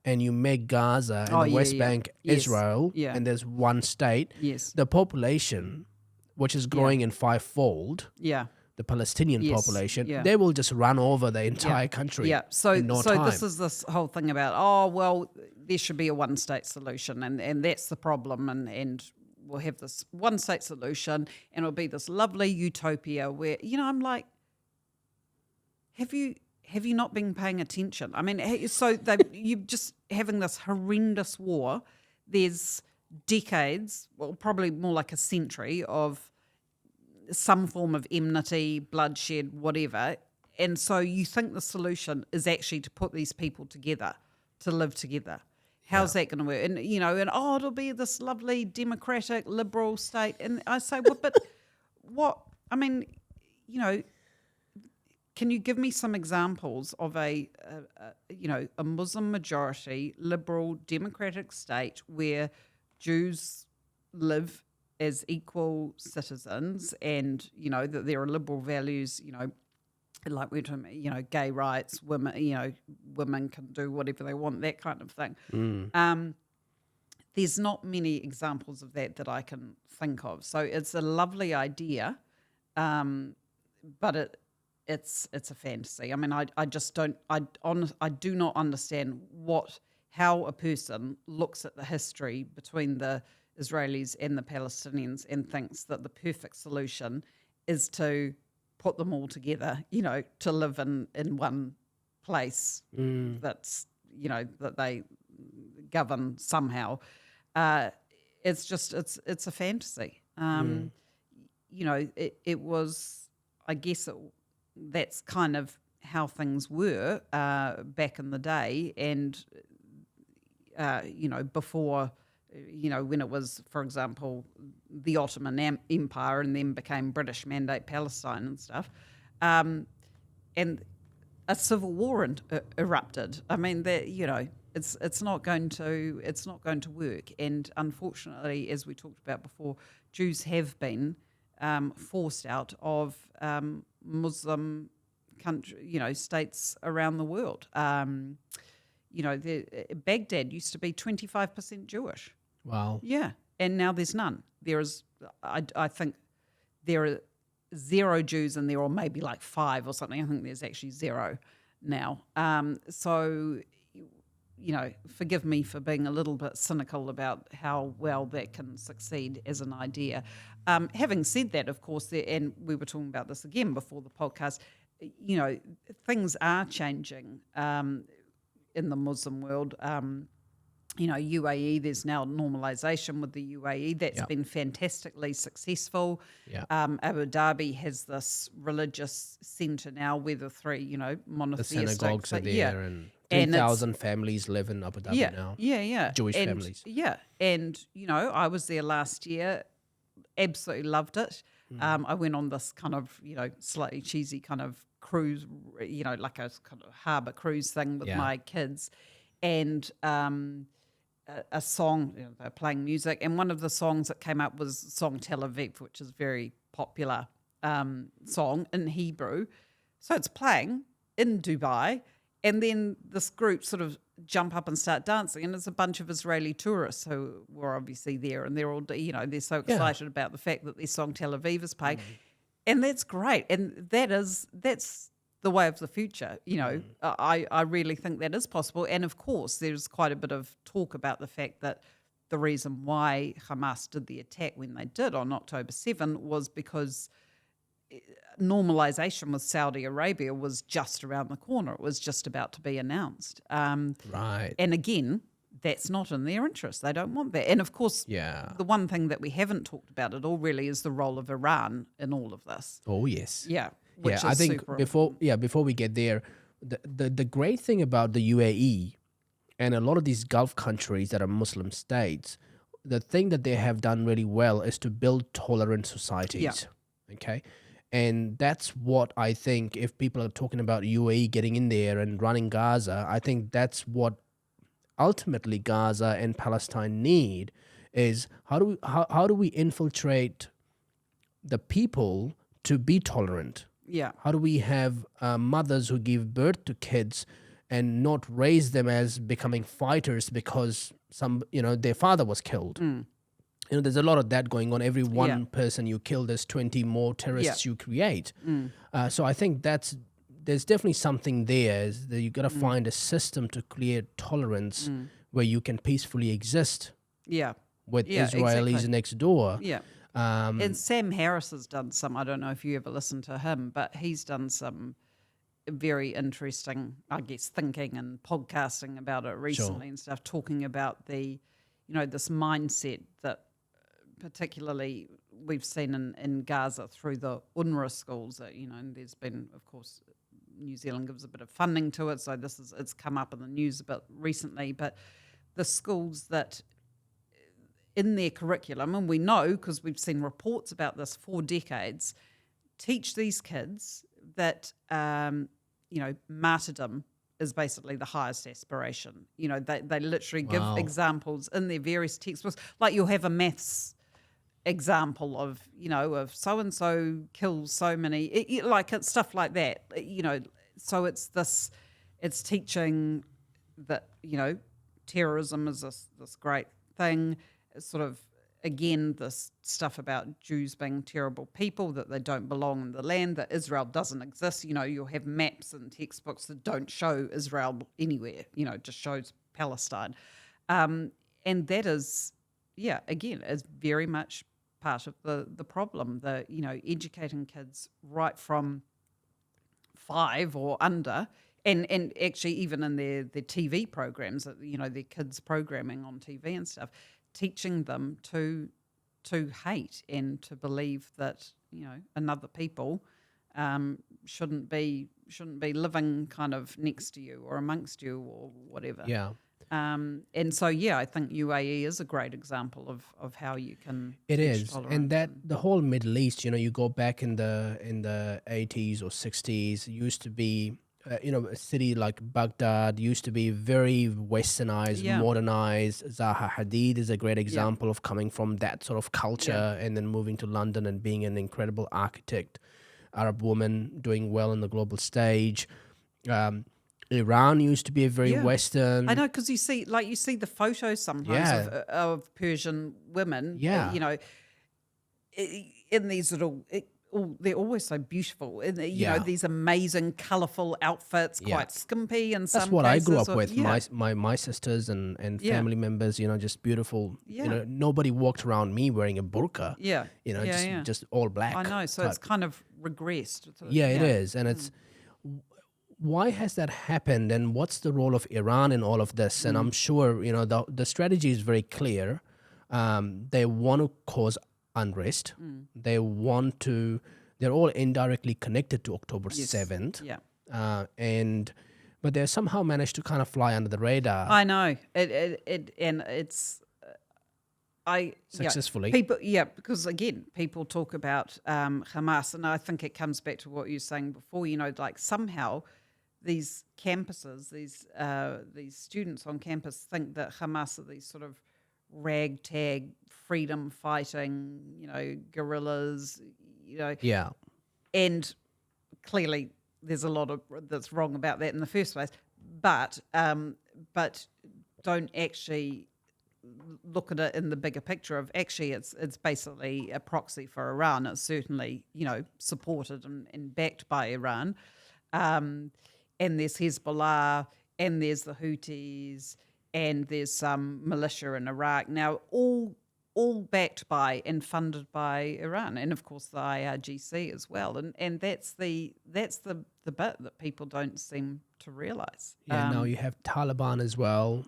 and you make Gaza and the West Bank Israel and there's one state, the population, which is growing in fivefold, the Palestinian population, they will just run over the entire country in no time. This is this whole thing about, there should be a one-state solution and that's the problem and we'll have this one-state solution and it'll be this lovely utopia where, I'm like, have you not been paying attention? I mean, so you're just having this horrendous war. There's decades, well, probably more like a century of some form of enmity, bloodshed, whatever. And so you think the solution is actually to put these people together, to live together. How's that going to work? And, it'll be this lovely democratic, liberal state. And I say, well, but what? I mean, can you give me some examples of a Muslim majority, liberal, democratic state where Jews live as equal citizens and, that there are liberal values, like we're talking about, gay rights, women can do whatever they want, that kind of thing. There's not many examples of that I can think of. So it's a lovely idea, but it's a fantasy. I mean, I just don't. I do not understand how a person looks at the history between the Israelis and the Palestinians and thinks that the perfect solution is to put them all together, to live in one place that's, that they govern somehow. It's a fantasy. It was, I guess that's kind of how things were back in the day, and before, when it was, for example, the Ottoman Empire and then became British Mandate Palestine and stuff, and a civil war erupted. I mean, it's not going to work. And unfortunately, as we talked about before, Jews have been forced out of Muslim states around the world. Baghdad used to be 25% Jewish. Wow. Yeah, and now there's none. There is, I think, there are 0 Jews in there, or maybe like 5 or something. I think there's actually 0 now. So, forgive me for being a little bit cynical about how well that can succeed as an idea. Having said that, of course, and we were talking about this again before the podcast, things are changing in the Muslim world. UAE, there's now normalisation with the UAE. That's been fantastically successful. Yeah. Abu Dhabi has this religious centre now where the 3, monotheistic. The synagogues are there, and 3,000 families live in Abu Dhabi now. Yeah. Jewish families. Yeah, and, I was there last year, absolutely loved it. I went on this kind of, slightly cheesy kind of cruise, like a kind of harbour cruise thing with my kids, and a song, they're playing music, and one of the songs that came up was the song Tel Aviv, which is a very popular song in Hebrew. So it's playing in Dubai, and then this group sort of jump up and start dancing, and it's a bunch of Israeli tourists who were obviously there, and they're all, they're so excited about the fact that their song Tel Aviv is playing, and that's great, and that's the way of the future. I really think that is possible, and of course there's quite a bit of talk about the fact that the reason why Hamas did the attack when they did on October 7 was because normalisation with Saudi Arabia was just around the corner. It was just about to be announced. Right. And again, that's not in their interest. They don't want that. And of course, the one thing that we haven't talked about at all really is the role of Iran in all of this. Oh, yes. Yeah. Yeah, I think before we get there, the great thing about the UAE and a lot of these Gulf countries that are Muslim states, the thing that they have done really well is to build tolerant societies. Yeah. Okay. And that's what I think, if people are talking about UAE getting in there and running Gaza, I think that's what ultimately Gaza and Palestine need, is how do we infiltrate the people to be tolerant? Yeah. How do we have mothers who give birth to kids and not raise them as becoming fighters because their father was killed? There's a lot of that going on. Every one person you kill, there's 20 more terrorists you create. So I think there's definitely something there. Is that you got to find a system to create tolerance where you can peacefully exist. With Israelis next door. And Sam Harris has done some, I don't know if you ever listened to him, but he's done some very interesting, I guess, thinking and podcasting about it recently and stuff, talking about the, this mindset that particularly we've seen in Gaza through the UNRWA schools that, and there's been, of course, New Zealand gives a bit of funding to it, so it's come up in the news a bit recently, but the schools that in their curriculum, and we know because we've seen reports about this for decades, teach these kids that, martyrdom is basically the highest aspiration. They literally give examples in their various textbooks. Like you'll have a maths example of, of so-and-so kills so many, it's stuff like that, So it's teaching that, terrorism is this great thing. Sort of, again, this stuff about Jews being terrible people, that they don't belong in the land, that Israel doesn't exist. You'll have maps and textbooks that don't show Israel anywhere, just shows Palestine. And that is, again, is very much part of the problem. Educating kids right from 5 or under, and actually even in their TV programs, their kids programming on TV and stuff, teaching them to hate and to believe that another people shouldn't be living kind of next to you or amongst you or whatever. Yeah. And so, I think UAE is a great example of how you can. It is, and that the whole Middle East, you go back in the 80s or 60s, used to be, a city like Baghdad used to be very westernized, modernized. Zaha Hadid is a great example of coming from that sort of culture and then moving to London and being an incredible architect, Arab woman doing well on the global stage. Iran used to be a very Western. I know, because you see the photos sometimes of Persian women. In these little, they're always so beautiful. In these amazing, colourful outfits, quite skimpy in some cases. That's what I grew up with. My sisters and family members. Just beautiful. Nobody walked around me wearing a burqa. Just all black. I know. So it's kind of regressed. It is, and it's. Why has that happened, and what's the role of Iran in all of this? And I'm sure the strategy is very clear. They want to cause unrest. They're all indirectly connected to October 7th. But they somehow managed to kind of fly under the radar. I know successfully. Because again, people talk about Hamas, and I think it comes back to what you were saying before. Like somehow these campuses, these students on campus think that Hamas are these sort of ragtag freedom fighting, guerrillas, and clearly there's a lot of that's wrong about that in the first place, but don't actually look at it in the bigger picture of actually it's basically a proxy for Iran. It's certainly supported and backed by Iran, and there's Hezbollah, and there's the Houthis, and there's some militia in Iraq now, all backed by and funded by Iran, and of course the IRGC as well, and that's the bit that people don't seem to realize. Now you have Taliban as well.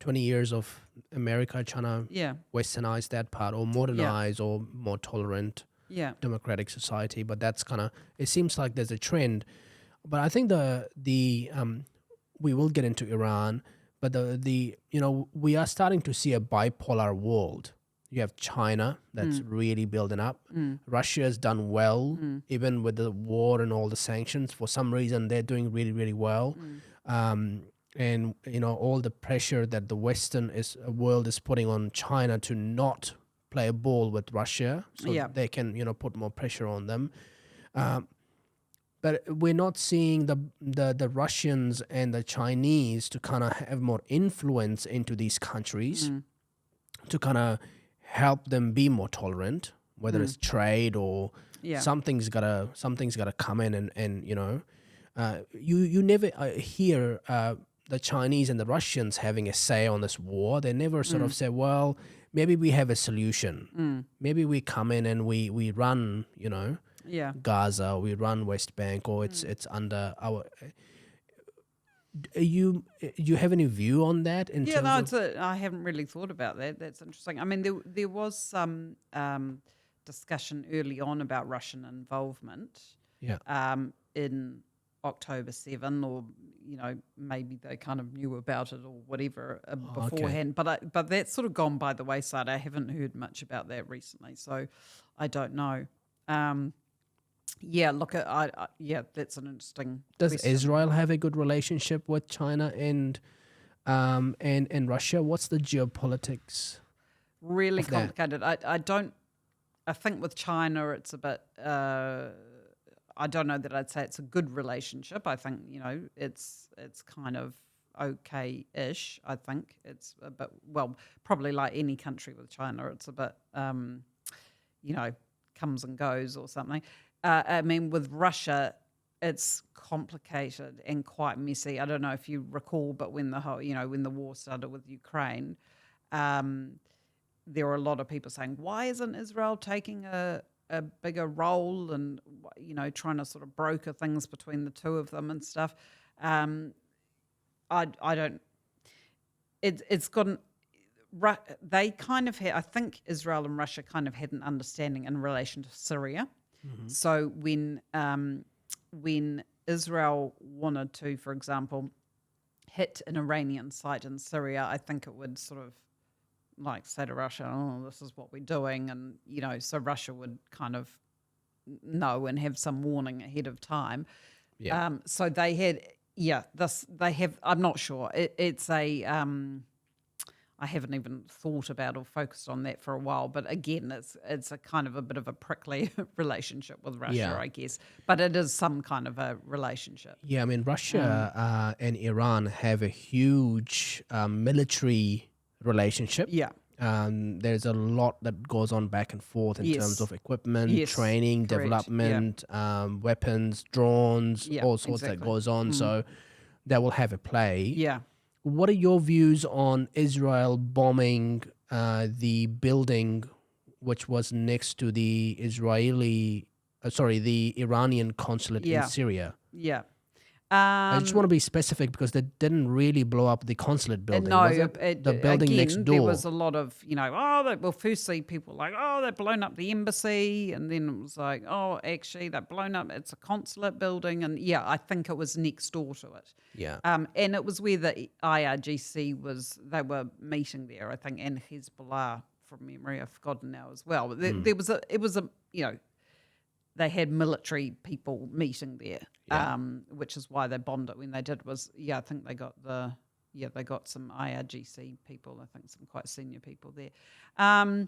20 years of America trying to westernize that part or modernize or more tolerant democratic society, but that's kind of, it seems like there's a trend. But I think we will get into Iran, but we are starting to see a bipolar world. You have China that's really building up. Russia has done well, even with the war and all the sanctions. For some reason, they're doing really, really well. And all the pressure that the Western world is putting on China to not play a ball with Russia, so they can put more pressure on them. But we're not seeing the Russians and the Chinese to kind of have more influence into these countries to kind of help them be more tolerant, whether it's trade or something's gotta come in and you never hear the Chinese and the Russians having a say on this war. They never sort of say, well, maybe we have a solution. Maybe we come in and we run, Gaza, we run West Bank, or it's under our. You have any view on that? I haven't really thought about that. That's interesting. I mean, there was some discussion early on about Russian involvement. In October 7, or maybe they kind of knew about it or whatever beforehand. Okay. But that's sort of gone by the wayside. I haven't heard much about that recently, so I don't know. That's an interesting. Does question. Israel have a good relationship with China and Russia? What's the geopolitics? Really complicated. I think with China it's a bit. I don't know that I'd say it's a good relationship. I think it's kind of okay-ish. I think it's a bit, well, probably like any country with China, it's a bit comes and goes or something. I mean, with Russia, it's complicated and quite messy. I don't know if you recall, but when when the war started with Ukraine, there were a lot of people saying, why isn't Israel taking a bigger role and, trying to sort of broker things between the two of them and stuff. It's gotten, they kind of had, I think Israel and Russia kind of had an understanding in relation to Syria. Mm-hmm. So when Israel wanted to, for example, hit an Iranian site in Syria, I think it would sort of like say to Russia, oh, this is what we're doing. And, so Russia would kind of know and have some warning ahead of time. Yeah. So they had, I'm not sure. It's I haven't even thought about or focused on that for a while. But again, it's a kind of a bit of a prickly relationship with Russia, I guess. But it is some kind of a relationship. Yeah, I mean, Russia and Iran have a huge military relationship. Yeah. There's a lot that goes on back and forth in terms of equipment, training, development, weapons, drones, all sorts that goes on. So that will have a play. Yeah. What are your views on Israel bombing the building which was next to the the Iranian consulate in Syria? Yeah. I just want to be specific because they didn't really blow up the consulate building. No, the building again, next door. There was a lot of, firstly people were like, oh, they've blown up the embassy. And then it was like, oh, actually, they've blown up, it's a consulate building. And I think it was next door to it. Yeah. And it was where the IRGC they were meeting there, I think, and Hezbollah, from memory, I've forgotten now as well. But they had military people meeting there, which is why they bombed it when they did. I think they got they got some IRGC people. I think some quite senior people there. I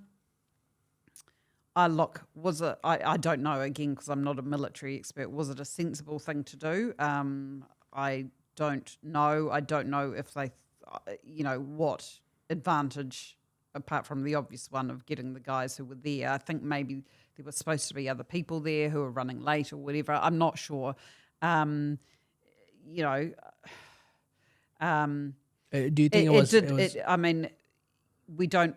don't know again because I'm not a military expert. Was it a sensible thing to do? I don't know. I don't know if they, what advantage apart from the obvious one of getting the guys who were there. I think maybe there were supposed to be other people there who were running late or whatever. I'm not sure. Do you think it was? I mean, we don't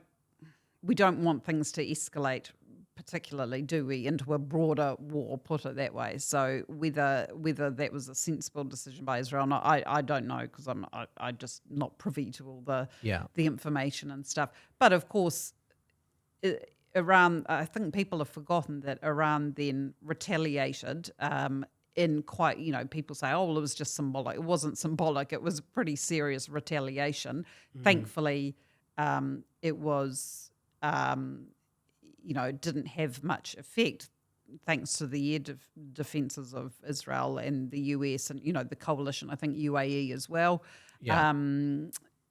want things to escalate, particularly, do we, into a broader war? Put it that way. So whether that was a sensible decision by Israel, I don't know because I just not privy to all the information and stuff. But of course, Iran. I think people have forgotten that Iran then retaliated. In quite, people say, oh, well, it was just symbolic. It wasn't symbolic. It was pretty serious retaliation. Mm-hmm. Thankfully, it was, it didn't have much effect thanks to the air defences of Israel and the US and, the coalition, I think UAE as well,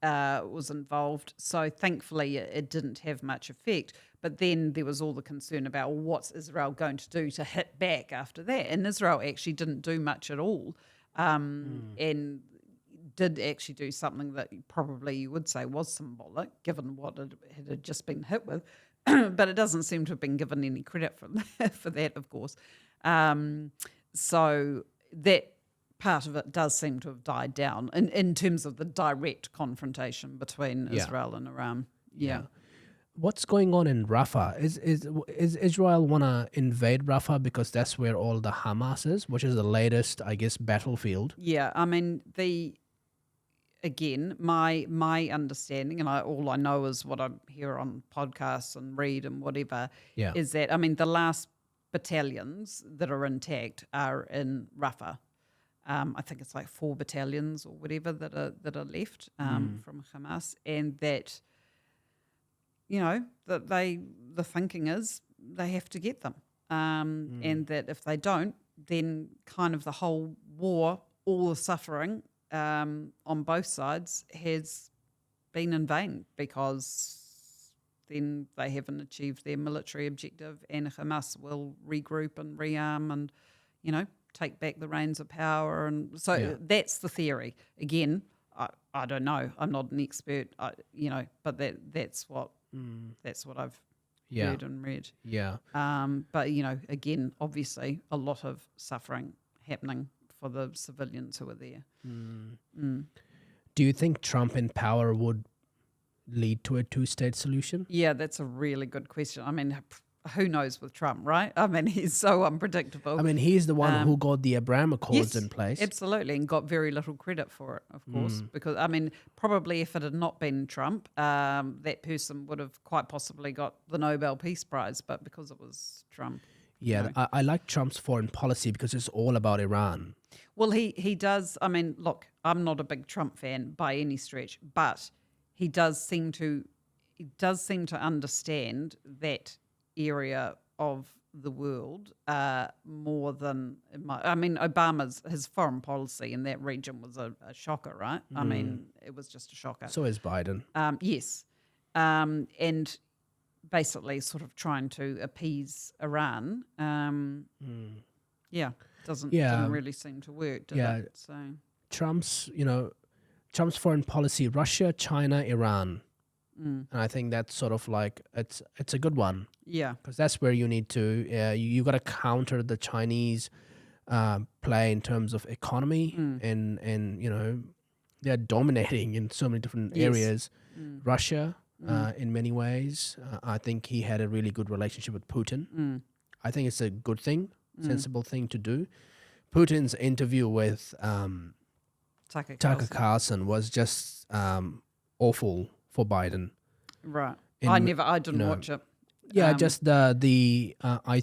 was involved. So thankfully, it didn't have much effect. But then there was all the concern about what's Israel going to do to hit back after that. And Israel actually didn't do much at all and did actually do something that probably you would say was symbolic, given what it had just been hit with. But it doesn't seem to have been given any credit for that, of course. So that part of it does seem to have died down in terms of the direct confrontation between Israel and Iran. Yeah. What's going on in Rafah? Is Israel want to invade Rafah because that's where all the Hamas is, which is the latest, I guess, battlefield? Yeah, I mean, my understanding, and all I know is what I hear on podcasts and read and whatever, is that, I mean, the last battalions that are intact are in Rafah. I think it's like 4 battalions or whatever that are left from Hamas, and that, that the thinking is they have to get them, and that if they don't, then kind of the whole war, all the suffering on both sides has been in vain because then they haven't achieved their military objective, and Hamas will regroup and rearm and, take back the reins of power. And so that's the theory. Again, I don't know. I'm not an expert, but that's what I've heard and read. Yeah. But, again, obviously a lot of suffering happening for the civilians who are there. Do you think Trump in power would lead to a two-state solution? Yeah, that's a really good question. I mean, who knows with Trump, right? I mean, he's so unpredictable. I mean, he's the one who got the Abraham Accords in place. Absolutely, and got very little credit for it, of course, because, I mean, probably if it had not been Trump, that person would have quite possibly got the Nobel Peace Prize, but because it was Trump. Yeah, I like Trump's foreign policy because it's all about Iran. Well, he does. I mean, look, I'm not a big Trump fan by any stretch, but he does seem to understand that area of the world more than his foreign policy in that region was a shocker, right? I mean, it was just a shocker. So is Biden. Yes, and basically sort of trying to appease Iran. Didn't really seem to work, did it? So Trump's foreign policy: Russia, China, Iran. And I think that's sort of like it's a good one. Yeah, because that's where you need to you got to counter the Chinese play in terms of economy, and they're dominating in so many different areas. Russia, in many ways, I think he had a really good relationship with Putin. I think it's a good thing, sensible thing to do. Putin's interview with Tucker Carlson was just awful for Biden. Right. I didn't watch it. Yeah, just I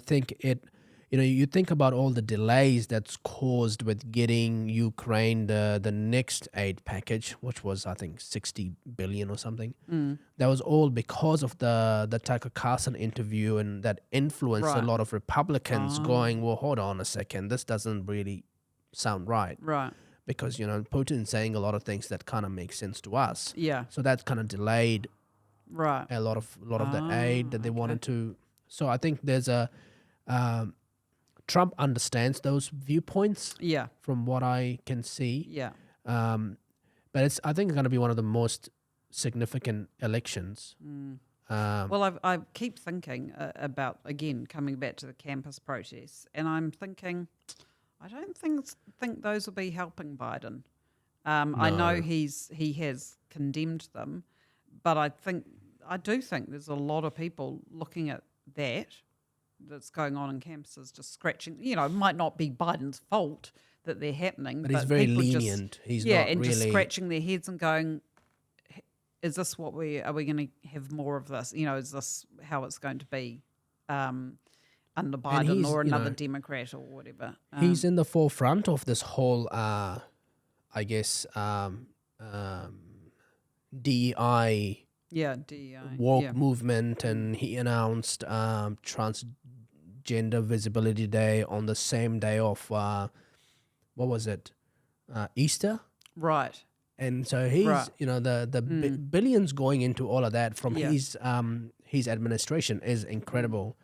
think it, you think about all the delays that's caused with getting Ukraine the next aid package, which was, I think, 60 billion or something. That was all because of the Tucker Carlson interview, and that influenced a lot of Republicans going, well, hold on a second, this doesn't really sound right. Right. Because, Putin's saying a lot of things that kind of make sense to us. Yeah. So that kind of delayed a lot of the aid that they wanted to. So I think there's Trump understands those viewpoints. Yeah. From what I can see. Yeah. But I think it's going to be one of the most significant elections. Well, I keep thinking about, again, coming back to the campus protests, and I'm thinking, I don't think those will be helping Biden. No. I know he has condemned them, but I do think there's a lot of people looking at that's going on in campuses, just scratching. It might not be Biden's fault that they're happening, but he's very lenient. He's not really, just scratching their heads and going, "Is this what are we going to have more of this? Is this how it's going to be?" Under Biden or another Democrat or whatever. He's in the forefront of this whole, I guess, DEI. Yeah, DEI. Woke movement, and he announced Transgender Visibility Day on the same day of, what was it, Easter? Right. And so he's, the billions going into all of that from his administration is incredible.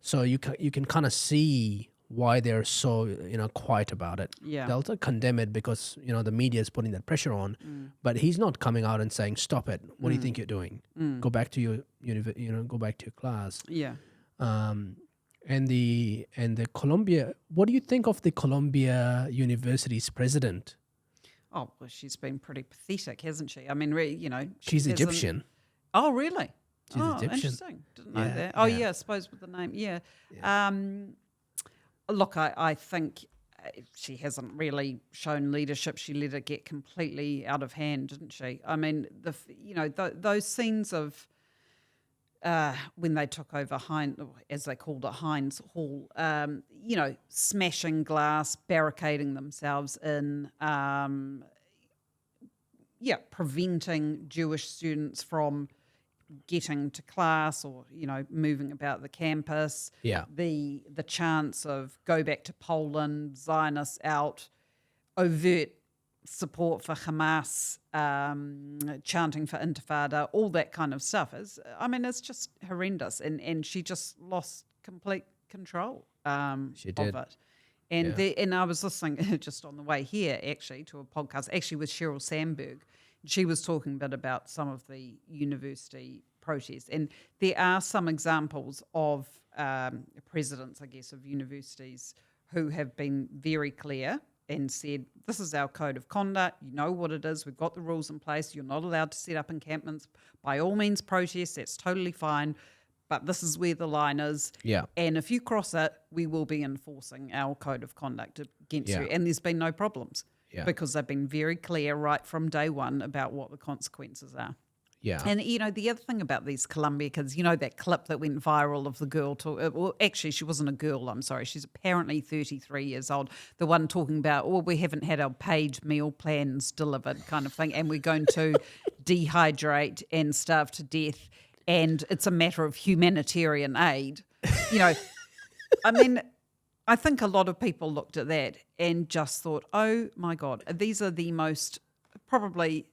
So you can kind of see why they're so quiet about it. Yeah. They'll condemn it because the media is putting that pressure on, but he's not coming out and saying, "Stop it! What do you think you're doing? Go back to your go back to your class." Yeah. And the Columbia. What do you think of the Columbia University's president? Oh, well, she's been pretty pathetic, hasn't she? I mean, she's Egyptian. Oh, really? She's Egyptian. Interesting. Didn't know that. Oh, yeah, I suppose with the name, yeah. Look, I think she hasn't really shown leadership. She let it get completely out of hand, didn't she? I mean, those scenes of when they took over Heinz, as they called it, Heinz Hall, smashing glass, barricading themselves in, preventing Jewish students from getting to class or moving about the campus. Yeah, the chance of go back to Poland, Zionists out, overt support for Hamas, chanting for Intifada, all that kind of stuff it's just horrendous, and she just lost complete control she did. of it. And and I was listening just on the way here actually to a podcast with Sheryl Sandberg. She was talking a bit about some of the university protests, and there are some examples of presidents, I guess, of universities who have been very clear and said, this is our code of conduct, you know what it is, we've got the rules in place, you're not allowed to set up encampments, by all means protest, that's totally fine, but this is where the line is. Yeah. And if you cross it, we will be enforcing our code of conduct against you. And there's been no problems because they've been very clear right from day one about what the consequences are. Yeah. And, the other thing about these Columbia kids, that clip that went viral of the girl, well, actually, she wasn't a girl, I'm sorry. She's apparently 33 years old. The one talking about, we haven't had our paid meal plans delivered kind of thing, and we're going to dehydrate and starve to death, and it's a matter of humanitarian aid. I mean, I think a lot of people looked at that and just thought, oh, my God, these are the most... probably,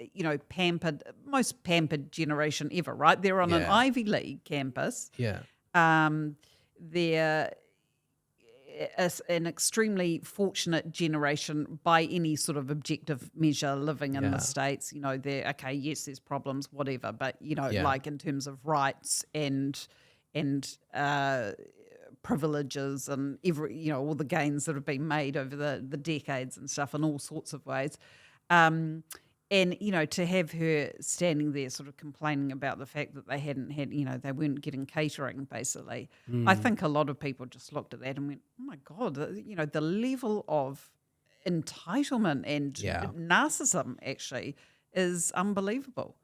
most pampered generation ever, right? They're on an Ivy League campus. Yeah. They're an extremely fortunate generation by any sort of objective measure living in the States. They're, okay, yes, there's problems, whatever, but, like in terms of rights and privileges and all the gains that have been made over the decades and stuff in all sorts of ways. And, to have her standing there sort of complaining about the fact that they hadn't had, they weren't getting catering, basically. I think a lot of people just looked at that and went, oh, my God, the level of entitlement and narcissism actually is unbelievable.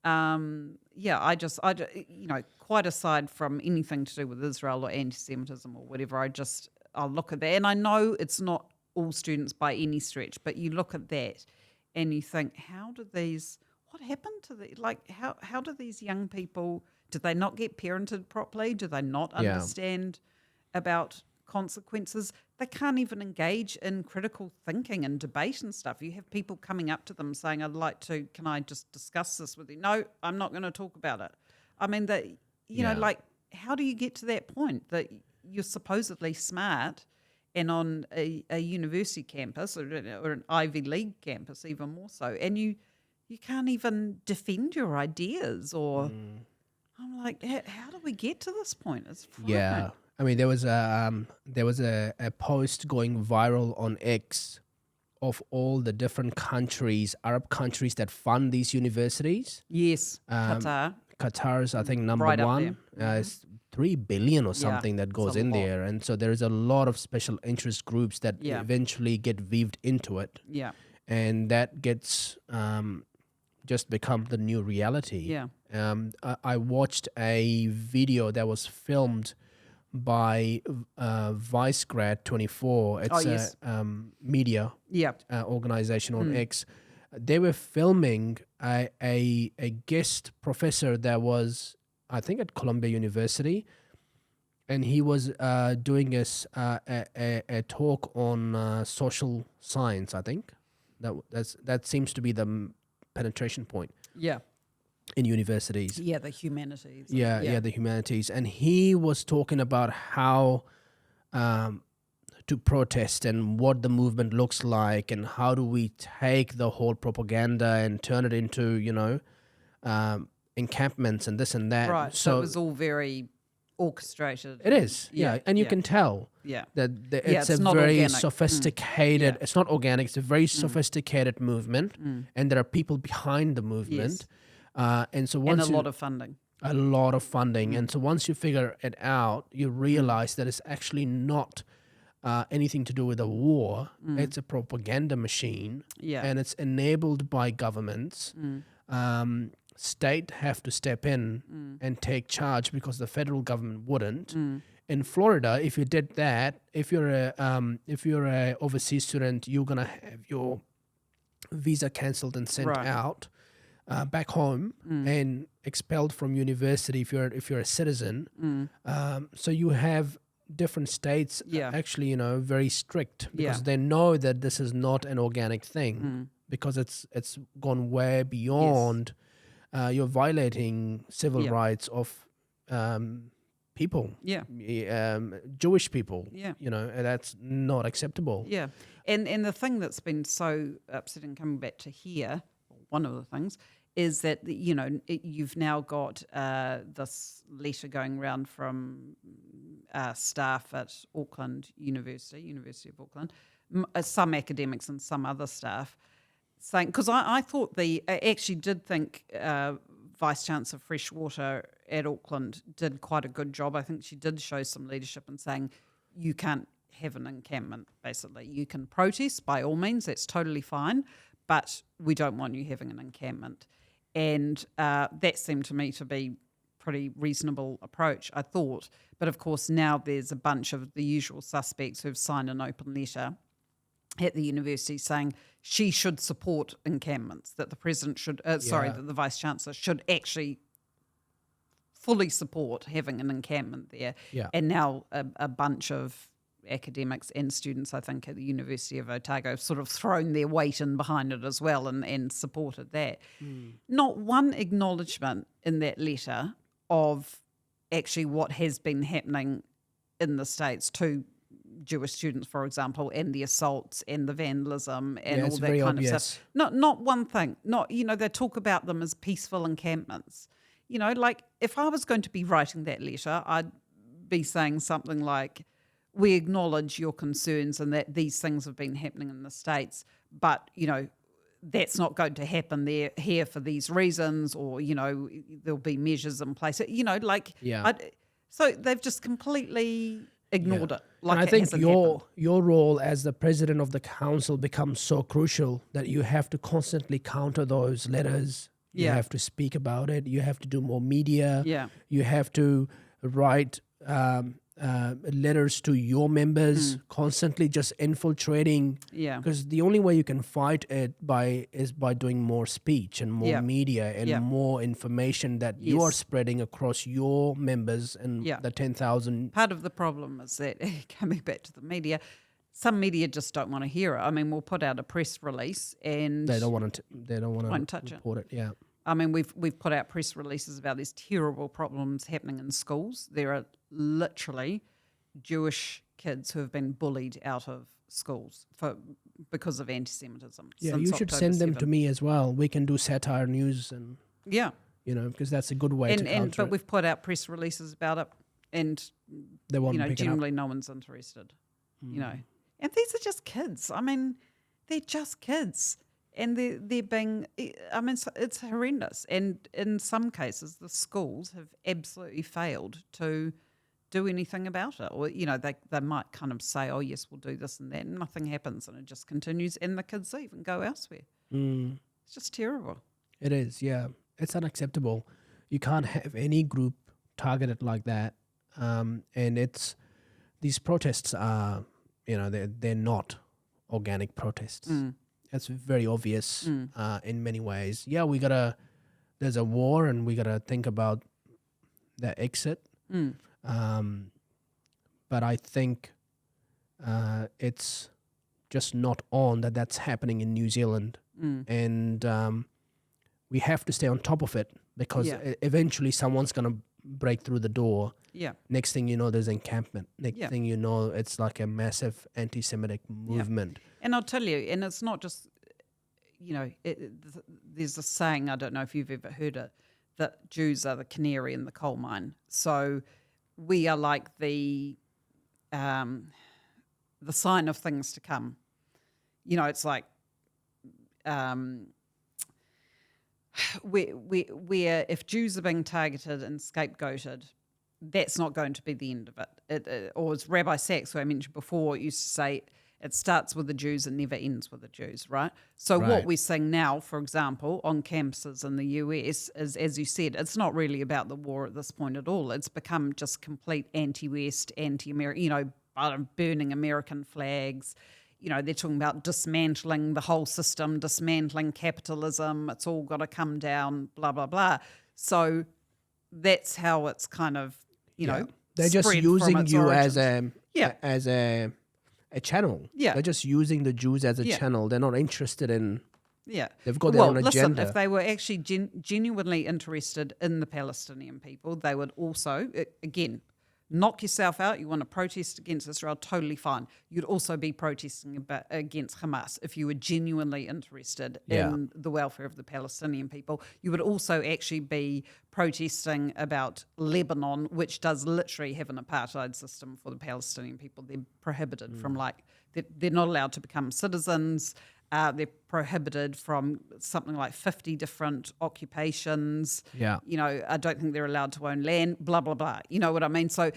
Quite aside from anything to do with Israel or anti-Semitism or whatever, I'll look at that. And I know it's not all students by any stretch, but you look at that and you think, what happened to how do these young people, did they not get parented properly? Do they not understand about consequences? They can't even engage in critical thinking and debate and stuff. You have people coming up to them saying, can I just discuss this with you? No, I'm not going to talk about it. I mean, how do you get to that point that you're supposedly smart and on a university campus or an Ivy League campus even more so, and you can't even defend your ideas or I'm like, how do we get to this point? It's frightening. Yeah. I mean, there was a post going viral on X of all the different countries, Arab countries that fund these universities. Yes, Qatar's I think number right one. It's 3 billion or something that goes in there, and so there is a lot of special interest groups that eventually get weaved into it. Yeah, and that gets just become the new reality. Yeah. I watched a video that was filmed by Vicegrad 24. It's a media organization on X. They were filming a guest professor that was, I think, at Columbia University, and he was doing a talk on social science. I think that seems to be the penetration point. Yeah. In universities. Yeah, the humanities. Yeah, the humanities. And he was talking about how to protest and what the movement looks like and how do we take the whole propaganda and turn it into, encampments and this and that. Right, so it was all very orchestrated. It is, and you can tell that it's a very organic. Sophisticated, it's not organic, it's a very sophisticated movement, and there are people behind the movement. And so once a lot of funding. A lot of funding. And so once you figure it out, you realize that it's actually not anything to do with a war. It's a propaganda machine. Yeah. And it's enabled by governments. State have to step in and take charge because the federal government wouldn't. In Florida, if you did that, if you're a overseas student, you're gonna have your visa cancelled and sent out back home and expelled from university if you're a citizen. So you have different states actually very strict because they know that this is not an organic thing because it's gone way beyond. You're violating civil rights of people, Jewish people, and that's not acceptable. Yeah, and the thing that's been so upsetting coming back to here, one of the things, is that you've now got this letter going around from staff at Auckland University of Auckland, some academics and some other staff, saying, because I thought I actually did think Vice-Chancellor Freshwater at Auckland did quite a good job. I think she did show some leadership in saying you can't have an encampment, basically. You can protest by all means, that's totally fine, but we don't want you having an encampment. And that seemed to me to be pretty reasonable approach, I thought. But of course now there's a bunch of the usual suspects who've signed an open letter at the university saying she should support encampments, that the president should, that the Vice-Chancellor should actually fully support having an encampment there. Yeah. And now a bunch of academics and students, I think, at the University of Otago have sort of thrown their weight in behind it as well and supported that. Not one acknowledgement in that letter of actually what has been happening in the States to Jewish students, for example, and the assaults and the vandalism and all that kind of stuff. Not one thing. They talk about them as peaceful encampments. Like if I was going to be writing that letter, I'd be saying something like, we acknowledge your concerns and that these things have been happening in the States, but, that's not going to happen here for these reasons, or, there'll be measures in place. So they've just completely ignored it. Like, and I think your role as the president of the council becomes so crucial that you have to constantly counter those letters. You have to speak about it. You have to do more media. Yeah. You have to write letters to your members, constantly just infiltrating. Yeah. Because the only way you can fight it is by doing more speech and more media and more information that you are spreading across your members and the 10,000. Part of the problem is that, coming back to the media, some media just don't want to hear it. I mean, we'll put out a press release and they don't want to report it. Yeah. I mean, we've put out press releases about these terrible problems happening in schools. There are literally Jewish kids who have been bullied out of schools because of anti-Semitism. Yeah, you should send them to me as well. We can do satire news and because that's a good way to counter But we've put out press releases about it, and they won't pick generally it up. No one's interested. And these are just kids. I mean, they're just kids. And they're being, I mean, it's horrendous. And in some cases, the schools have absolutely failed to do anything about it. Or, they might kind of say, oh, yes, we'll do this and that. And nothing happens, and it just continues. And the kids leave and go elsewhere. It's just terrible. It is, yeah. It's unacceptable. You can't have any group targeted like that. And these protests are, they're not organic protests. It's very obvious in many ways. Yeah, there's a war and we got to think about the exit. But I think it's just not on that's happening in New Zealand. And we have to stay on top of it because eventually someone's going to break through the door. Yeah. Next thing you know, there's encampment. Next thing you know, it's like a massive anti-Semitic movement. And I'll tell you, and it's not just, there's a saying, I don't know if you've ever heard it, that Jews are the canary in the coal mine. So we are like the sign of things to come. It's like where if Jews are being targeted and scapegoated, that's not going to be the end of it. Or as Rabbi Sachs, who I mentioned before, used to say, it starts with the Jews and never ends with the Jews, right? So what we're seeing now, for example, on campuses in the US is, as you said, it's not really about the war at this point at all. It's become just complete anti-West, anti-American, burning American flags. They're talking about dismantling the whole system, dismantling capitalism. It's all got to come down, blah, blah, blah. So that's how it's kind of, they're just using you as a channel. Yeah. They're just using the Jews as a channel. They're not interested in... Yeah. They've got their own agenda. If they were actually genuinely interested in the Palestinian people, they would also, again, knock yourself out, you want to protest against Israel, totally fine. You'd also be protesting against Hamas if you were genuinely interested in the welfare of the Palestinian people. You would also actually be protesting about Lebanon, which does literally have an apartheid system for the Palestinian people. They're prohibited from they're not allowed to become citizens. They're prohibited from something like 50 different occupations. Yeah. I don't think they're allowed to own land, blah, blah, blah. You know what I mean? So,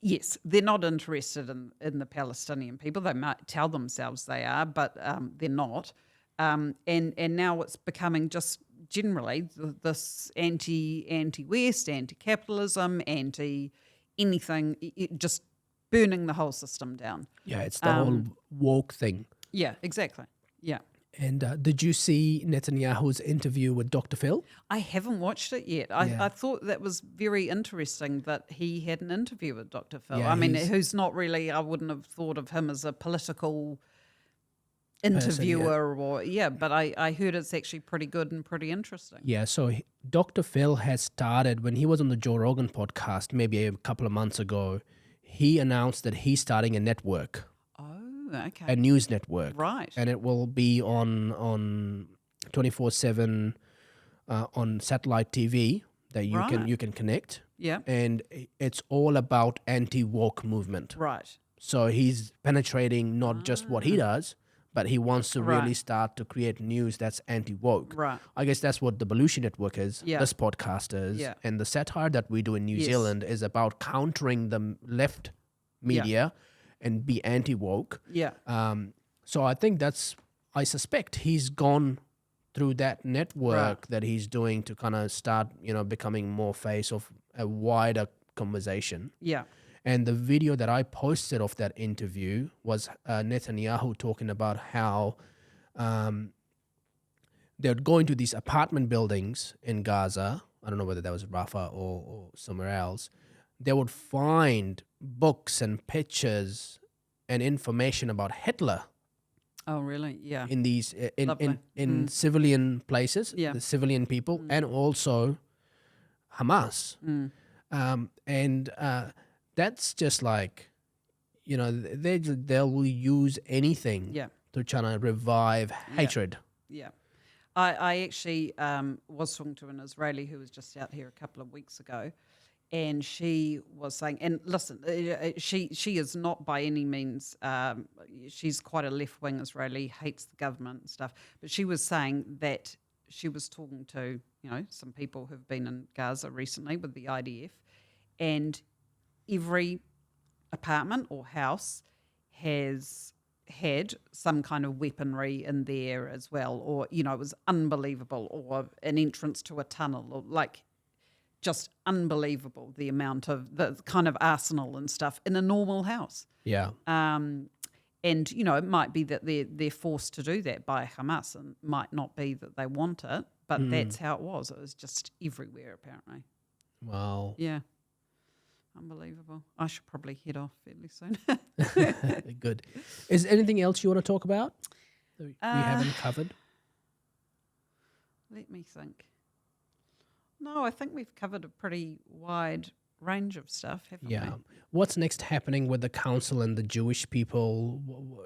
yes, they're not interested in the Palestinian people. They might tell themselves they are, but they're not. And now it's becoming just generally this anti-West, anti-capitalism, anti-anything, just burning the whole system down. Yeah, it's the whole woke thing. Yeah, exactly. Yeah. And did you see Netanyahu's interview with Dr. Phil? I haven't watched it yet. I thought that was very interesting that he had an interview with Dr. Phil. Yeah, I mean, who's not really, I wouldn't have thought of him as a political interviewer but I heard it's actually pretty good and pretty interesting. Yeah, so Dr. Phil has started, when he was on the Joe Rogan podcast maybe a couple of months ago, he announced that he's starting a network. Okay. A news network. Right. And it will be on 24/7 on satellite TV that you can connect. Yeah. And it's all about anti-woke movement. Right. So he's penetrating not just what he does, but he wants to really start to create news that's anti-woke. Right. I guess that's what the Belushi network is, this podcast is. Yeah. And the satire that we do in New Zealand is about countering the left media and be anti-woke. Yeah. So I think I suspect he's gone through that network that he's doing to kind of start, becoming more face of a wider conversation. Yeah. And the video that I posted of that interview was Netanyahu talking about how they're going to these apartment buildings in Gaza. I don't know whether that was Rafah or somewhere else. They would find books and pictures and information about Hitler. Oh, really? Yeah. In these in civilian places, the civilian people, and also Hamas. And that's just like, they'll use anything to try to revive hatred. Yeah. I actually was talking to an Israeli who was just out here a couple of weeks ago, and she was saying, and listen, she is not by any means, she's quite a left-wing Israeli, hates the government and stuff, but she was saying that she was talking to, some people who've been in Gaza recently with the IDF, and every apartment or house has had some kind of weaponry in there as well, or, it was unbelievable, or an entrance to a tunnel, or just unbelievable, the amount of the kind of arsenal and stuff in a normal house. Yeah. And, it might be that they're forced to do that by Hamas, and might not be that they want it, but that's how it was. It was just everywhere, apparently. Wow. Yeah. Unbelievable. I should probably head off fairly soon. Good. Is there anything else you want to talk about that we haven't covered? Let me think. No, I think we've covered a pretty wide range of stuff, haven't we? Yeah. What's next happening with the council and the Jewish people,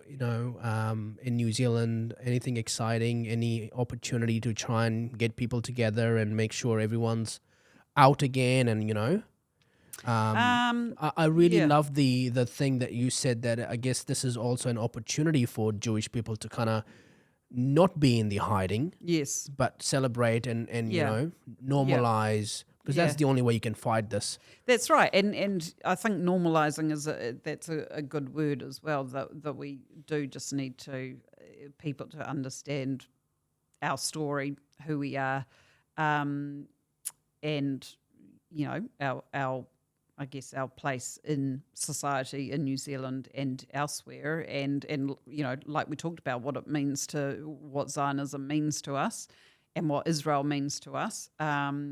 in New Zealand? Anything exciting? Any opportunity to try and get people together and make sure everyone's out again and, I really love the thing that you said, that I guess this is also an opportunity for Jewish people to kind of not be in the hiding, yes, but celebrate and normalize, because that's the only way you can fight this. That's right, and I think normalizing that's a good word as well. That we do just need to people to understand our story, who we are, and our I guess our place in society in New Zealand and elsewhere, and like we talked about, what Zionism means to us and what Israel means to us. No,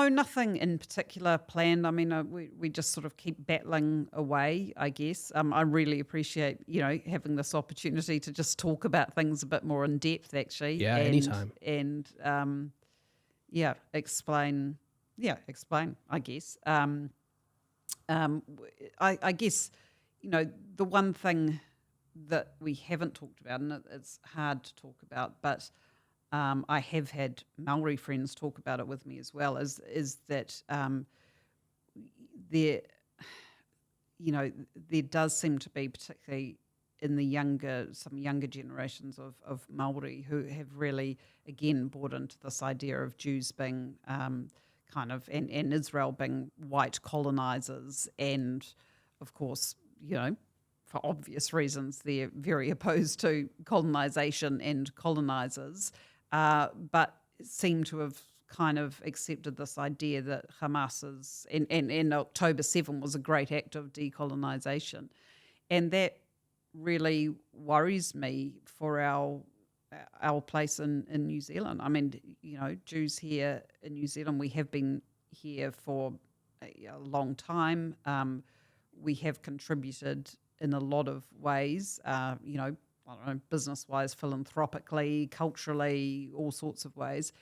nothing in particular planned. I mean, we just sort of keep battling away, I guess. I really appreciate, having this opportunity to just talk about things a bit more in depth, actually. Yeah, anytime. And, explain explain, I guess. I guess, the one thing that we haven't talked about, and it's hard to talk about, but I have had Maori friends talk about it with me as well, is that there does seem to be, particularly in some younger generations of Maori, who have really, again, bought into this idea of Jews being kind of, and Israel being white colonizers, and of course, for obvious reasons, they're very opposed to colonization and colonizers, but seem to have kind of accepted this idea that Hamas is, and October 7 was a great act of decolonization. And that really worries me for our place in New Zealand. I mean, Jews here in New Zealand, we have been here for a long time. We have contributed in a lot of ways, I don't know, business-wise, philanthropically, culturally, all sorts of ways.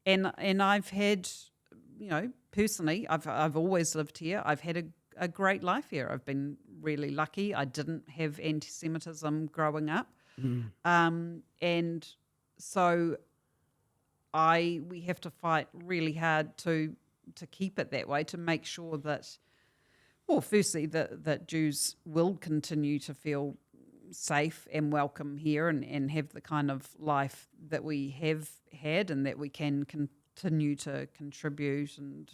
And I've had, personally, I've always lived here. I've had a great life here. I've been really lucky. I didn't have anti-Semitism growing up. And so we have to fight really hard to keep it that way, to make sure that, well, firstly, that Jews will continue to feel safe and welcome here and have the kind of life that we have had, and that we can continue to contribute and,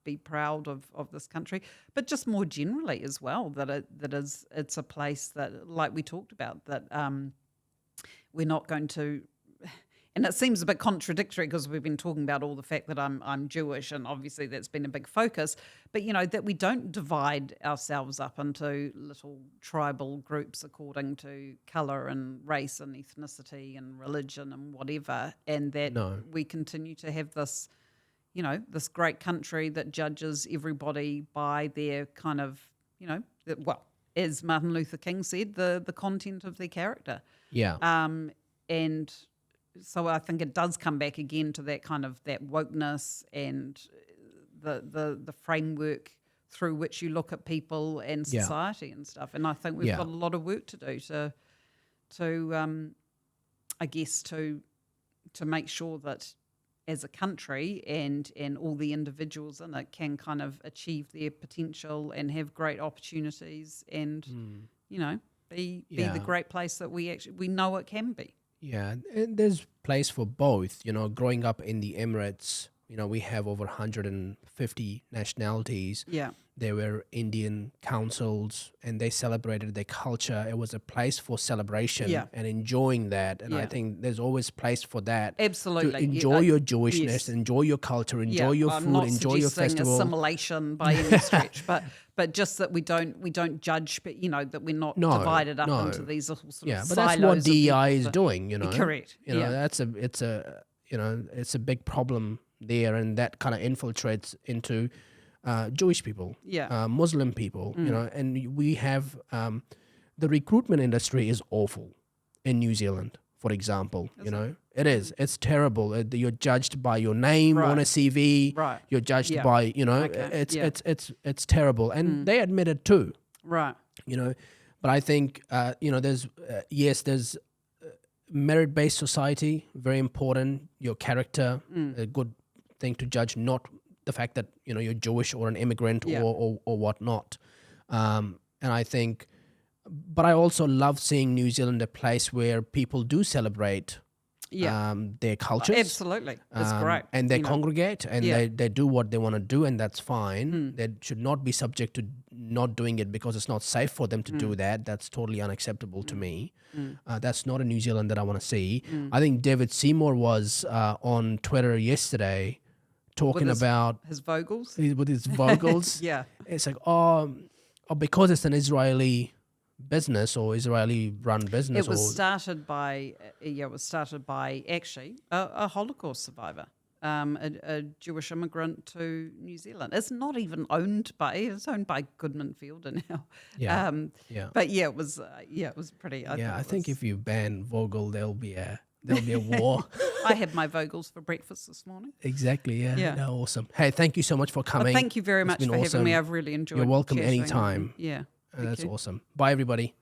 be proud of this country. But just more generally as well, that it's a place that, like we talked about, that we're not going to. And it seems a bit contradictory because we've been talking about all the fact that I'm Jewish, and obviously that's been a big focus. But, that we don't divide ourselves up into little tribal groups according to colour and race and ethnicity and religion and whatever, and that we continue to have this, this great country that judges everybody by their kind of, as Martin Luther King said, the content of their character. Yeah. And so I think it does come back again to that kind of that wokeness and the framework through which you look at people and society and stuff. And I think we've got a lot of work to do to I guess to make sure that as a country and all the individuals in it can kind of achieve their potential and have great opportunities and be the great place that we know it can be. Yeah, and there's place for both. Growing up in the Emirates, we have over 150 nationalities. Yeah. There were Indian councils, and they celebrated their culture. It was a place for celebration and enjoying that. And I think there's always place for that. Absolutely. To enjoy your Jewishness, enjoy your culture, enjoy your food, enjoy your festival. Assimilation by any stretch, but just that we don't judge, but that we're not divided up into these little sort of but silos. that's what DEI is doing. Correct. It's a big problem there, and that kind of infiltrates into Jewish people, Muslim people, and we have the recruitment industry is awful in New Zealand, for example. It is. It's terrible. You're judged by your name on a CV. Right. You're judged by it's terrible, and they admit it too. Right. But I think there's merit-based society, very important. Your character, a good thing to judge, not the fact that you're Jewish or an immigrant or whatnot. And I think, but I also love seeing New Zealand a place where people do celebrate their cultures. Absolutely, that's great. And they congregate and they do what they want to do, and that's fine. They should not be subject to not doing it because it's not safe for them to do that. That's totally unacceptable to me. That's not a New Zealand that I want to see. I think David Seymour was on Twitter yesterday talking about his vocals. With his vocals. It's like, because it's an Israeli business or Israeli run business. It was started by actually a Holocaust survivor, a Jewish immigrant to New Zealand. It's not even owned by Goodman Fielder now. But it was pretty. I think if you ban Vogel, there'll be a war. I had my Vogels for breakfast this morning. Exactly. Yeah. No, awesome. Hey, thank you so much for coming. Thank you very much for having me. I've really enjoyed. You're welcome chatting. anytime. Yeah. That's awesome. Bye, everybody.